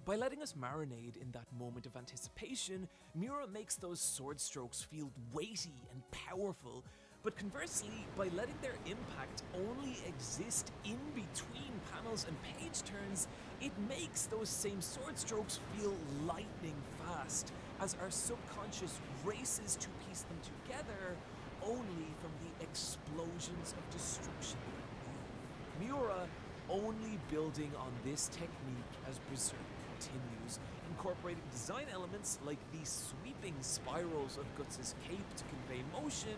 By letting us marinate in that moment of anticipation, Miura makes those sword strokes feel weighty and powerful, but conversely, by letting their impact only exist in between panels and page turns, it makes those same sword strokes feel lightning fast, as our subconscious races to piece them together only from the explosions of destruction they move. Miura only building on this technique as Berserk continues, incorporating design elements like the sweeping spirals of Guts' cape to convey motion,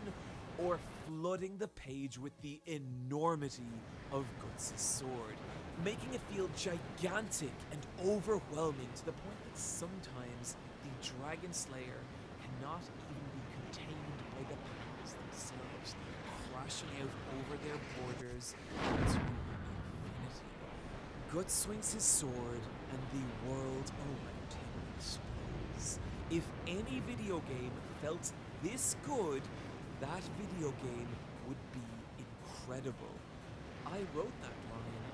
or flooding the page with the enormity of Guts' sword, making it feel gigantic and overwhelming to the point that sometimes the Dragon Slayer cannot even be contained by the panels themselves, crashing out over their borders into infinity. Guts swings his sword and the world around him explodes. If any video game felt this good, that video game would be incredible. I wrote that line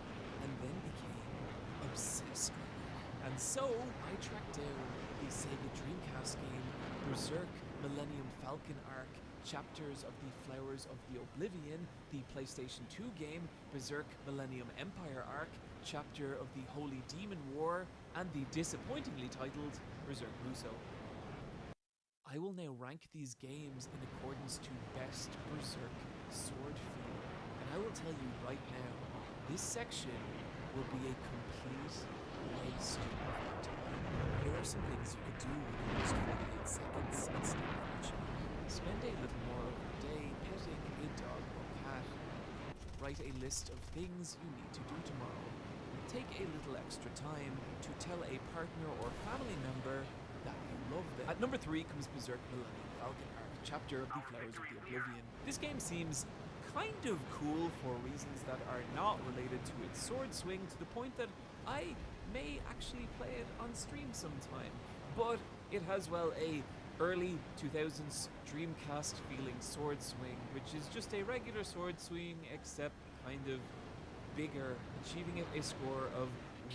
and then became obsessed with it. And so I tracked down the Sega Dreamcast game Berserk Millennium Falcon Arc, chapters of the Flowers of the Oblivion, the PlayStation 2 game Berserk Millennium Empire Arc, chapter of the Holy Demon War, and the disappointingly titled Berserk Muso. I will now rank these games in accordance to best Berserk sword feel, and I will tell you right now, this section will be a complete waste of your time. Here are some things you could do in just 48 seconds instead of watching. Spend a little more of your day petting a dog or cat. Write a list of things you need to do tomorrow. Take a little extra time to tell a partner or family member that you love them. At number 3 comes Berserk Millennium Falcon Arc, chapter of the Flowers of the Oblivion. This game seems kind of cool for reasons that are not related to its sword swing, to the point that I may actually play it on stream sometime. But it has, well, a early 2000s Dreamcast feeling sword swing, which is just a regular sword swing except kind of bigger, achieving it a score of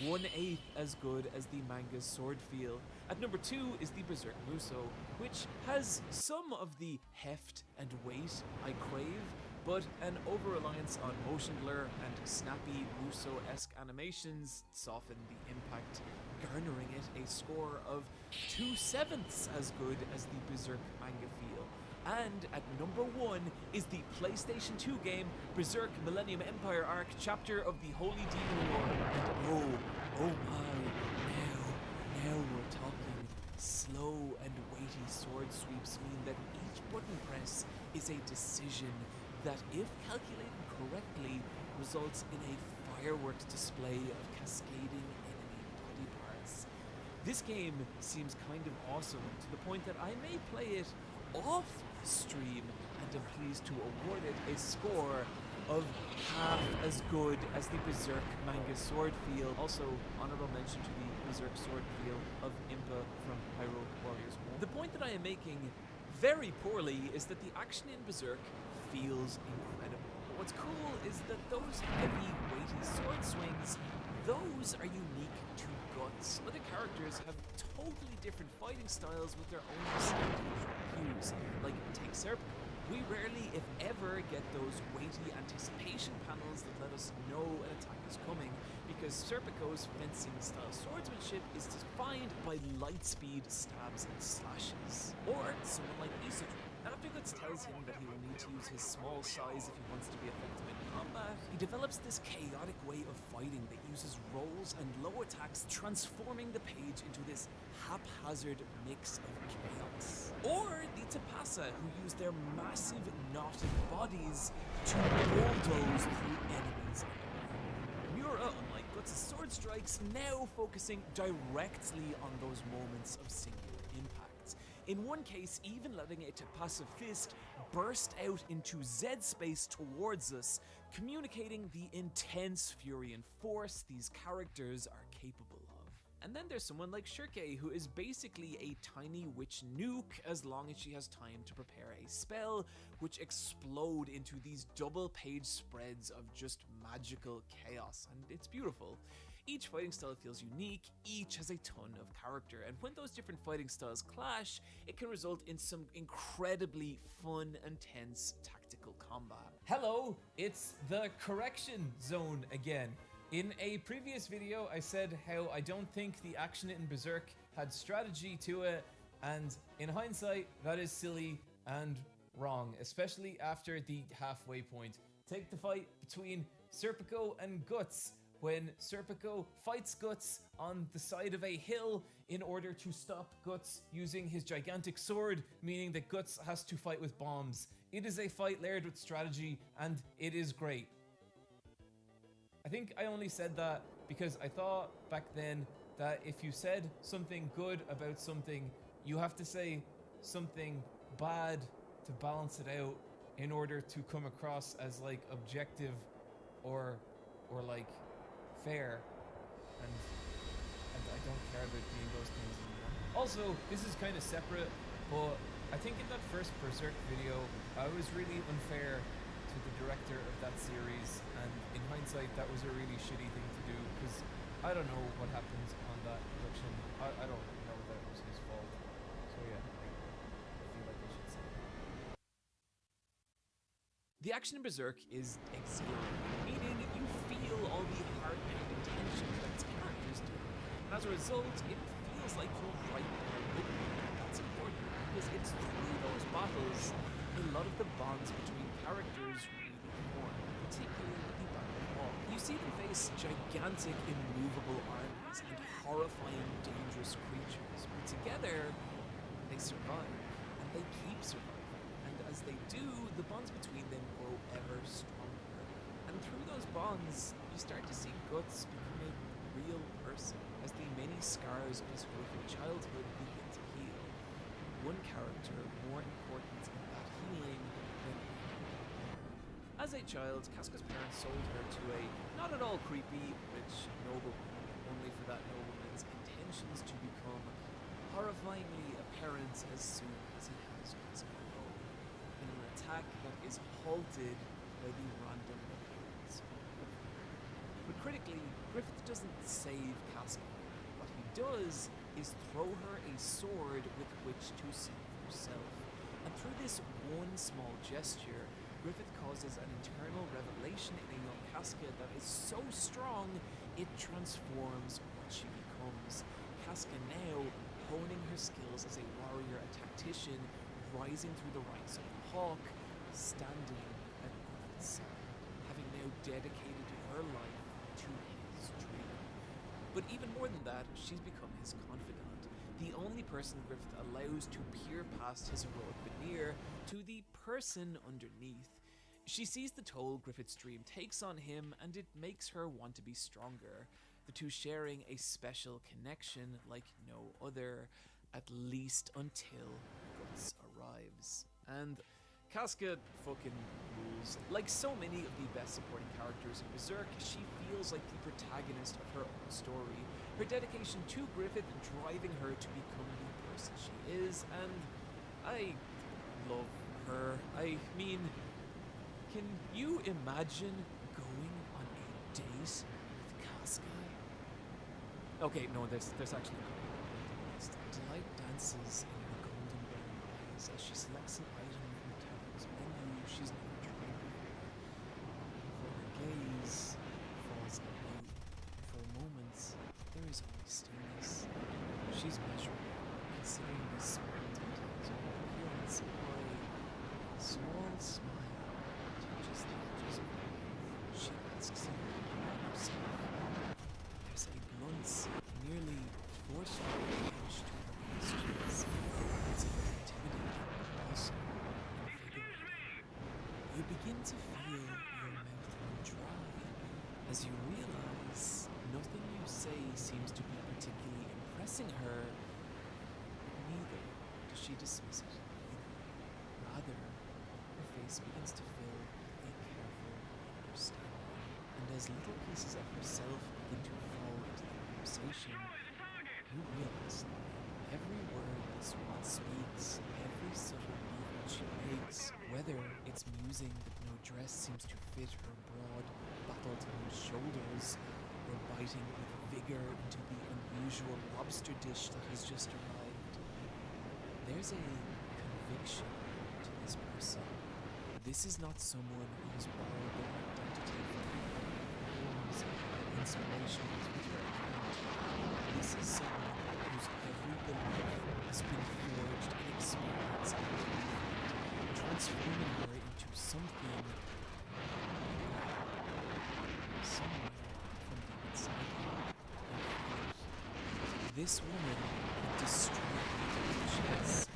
1/8 as good as the manga's sword feel. At number 2 is the Berserk Muso, which has some of the heft and weight I crave, but an over-reliance on motion blur and snappy Muso-esque animations soften the impact, garnering it a score of 2/7 as good as the Berserk manga feel. And at number 1 is the PlayStation 2 game Berserk Millennium Empire Arc, Chapter of the Holy Demon War. And oh my, now we're talking. Slow and weighty sword sweeps mean that each button press is a decision that, if calculated correctly, results in a fireworks display of cascading enemy body parts. This game seems kind of awesome, to the point that I may play it off stream, and am pleased to award it a score of half as good as the Berserk manga sword feel. Also, honorable mention to the Berserk sword feel of Impa from Hyrule Warriors 1. The point that I am making very poorly is that the action in Berserk feels incredible. But what's cool is that those heavy, weighty sword swings, those are unique to Guts. Other characters have totally different fighting styles with their own distinct visual cues. Like, take Serpico. We rarely, if ever, get those weighty anticipation panels that let us know an attack is coming, because Serpico's fencing-style swordsmanship is defined by light-speed stabs and slashes. Or someone like Isidro. After Guts tells him that he will need to use his small size if he wants to be effective in combat, he develops this chaotic way of fighting that uses rolls and low attacks, transforming the page into this haphazard mix of chaos. Or the Tapasa, who use their massive knotted bodies to bulldoze through enemies. Miura, unlike Guts' sword strikes, now focusing directly on those moments of singular impact. In one case, even letting a Tapasa fist burst out into Z space towards us, communicating the intense fury and force these characters are capable of. And then there's someone like Shirke, who is basically a tiny witch nuke as long as she has time to prepare a spell, which explode into these double-page spreads of just magical chaos, and it's beautiful. Each fighting style feels unique, each has a ton of character, and when those different fighting styles clash, it can result in some incredibly fun and tense tactical combat. Hello, it's the Correction Zone again. In a previous video, I said how I don't think the action in Berserk had strategy to it, and in hindsight, that is silly and wrong, especially after the halfway point. Take the fight between Serpico and Guts, when Serpico fights Guts on the side of a hill in order to stop Guts using his gigantic sword, meaning that Guts has to fight with bombs. It is a fight layered with strategy, and it is great. I think I only said that because I thought back then that if you said something good about something, you have to say something bad to balance it out in order to come across as like objective or like fair, and I don't care about being those things anymore. Also, this is kind of separate, but I think in that first Berserk video, I was really unfair to the director of that series, and in hindsight, that was a really shitty thing to do, because I don't know what happened on that production. I don't know that it was his fault. So yeah, I feel like I should say that. The action in Berserk is exhilarating, meaning you feel all the hard-pounding tension that its characters do. And as a result, it feels like you're right there with them. That's important, because it's through those battles a lot of the bonds between characters really form, particularly with the Band of Hawk. You see them face gigantic, immovable armies and horrifying, dangerous creatures, but together, they survive, and they keep surviving. As they do, the bonds between them grow ever stronger. And through those bonds, you start to see Guts become a real person, as the many scars of his horrific childhood begin to heal. One character more important in feeling than ever. As a child, Casca's parents sold her to a not at all creepy, rich nobleman, only for that nobleman's intentions to become horrifyingly apparent as soon as he has Casca alone, in an attack that is halted by the random appearance of but critically, Griffith doesn't save Casca. What he does is throw her a sword with which to save herself. And through this one small gesture, Griffith causes an internal revelation in a young Casca that is so strong, it transforms what she becomes. Casca now honing her skills as a warrior, a tactician, rising through the ranks of the Hawk, standing at Griffith's side, having now dedicated her life to his dream. But even more than that, she's become his confidant, the only person Griffith allows to peer past his heroic veneer to the person underneath. She sees the toll Griffith's dream takes on him, and it makes her want to be stronger, the two sharing a special connection like no other, at least until Guts arrives. And Casca fucking rules. Like so many of the best supporting characters in Berserk, she feels like the protagonist of her own story. Her dedication to Griffith driving her to become the person she is, and I love her. I mean, can you imagine going on a date with Casca? Okay, no, there's actually no. Delight dances in her golden brown eyes as she selects an item from the tavern's menu she's never tried before. For her gaze falls on you, and for moments there is only stillness. She's measuring, considering the small details of her appearance before a small smile touches the edges of her mouth. She asks him about herself. There's a glance, nearly forceful edge to her questions. It's a bit intimidating, but also invigorating. You begin to feel your mouth run dry as you realize nothing you say seems to be particularly impressing her, but neither does she dismiss it either. Rather, her face begins to fill with a careful understanding, and as little pieces of herself begin to fall into the conversation, you realize that every word this one speaks, every subtle movement she makes, whether it's musing that no dress seems to fit her broad, battle-toned shoulders, or biting with vigor into the unusual lobster dish that has just arrived, there's a conviction to this person. This is not someone who's borrowed their identity from forms and inspirational Twitter account. This is someone whose every belief has been forged in experience and conflict, transforming her into something somewhere from the inside out. This woman would destroy your chest.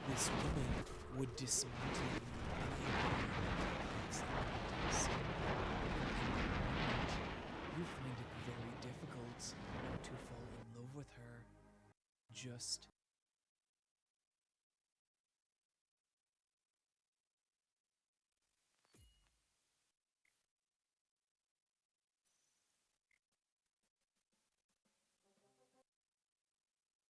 This woman would dismantle you in a way that makes it practice. You find it very difficult not to fall in love with her. Just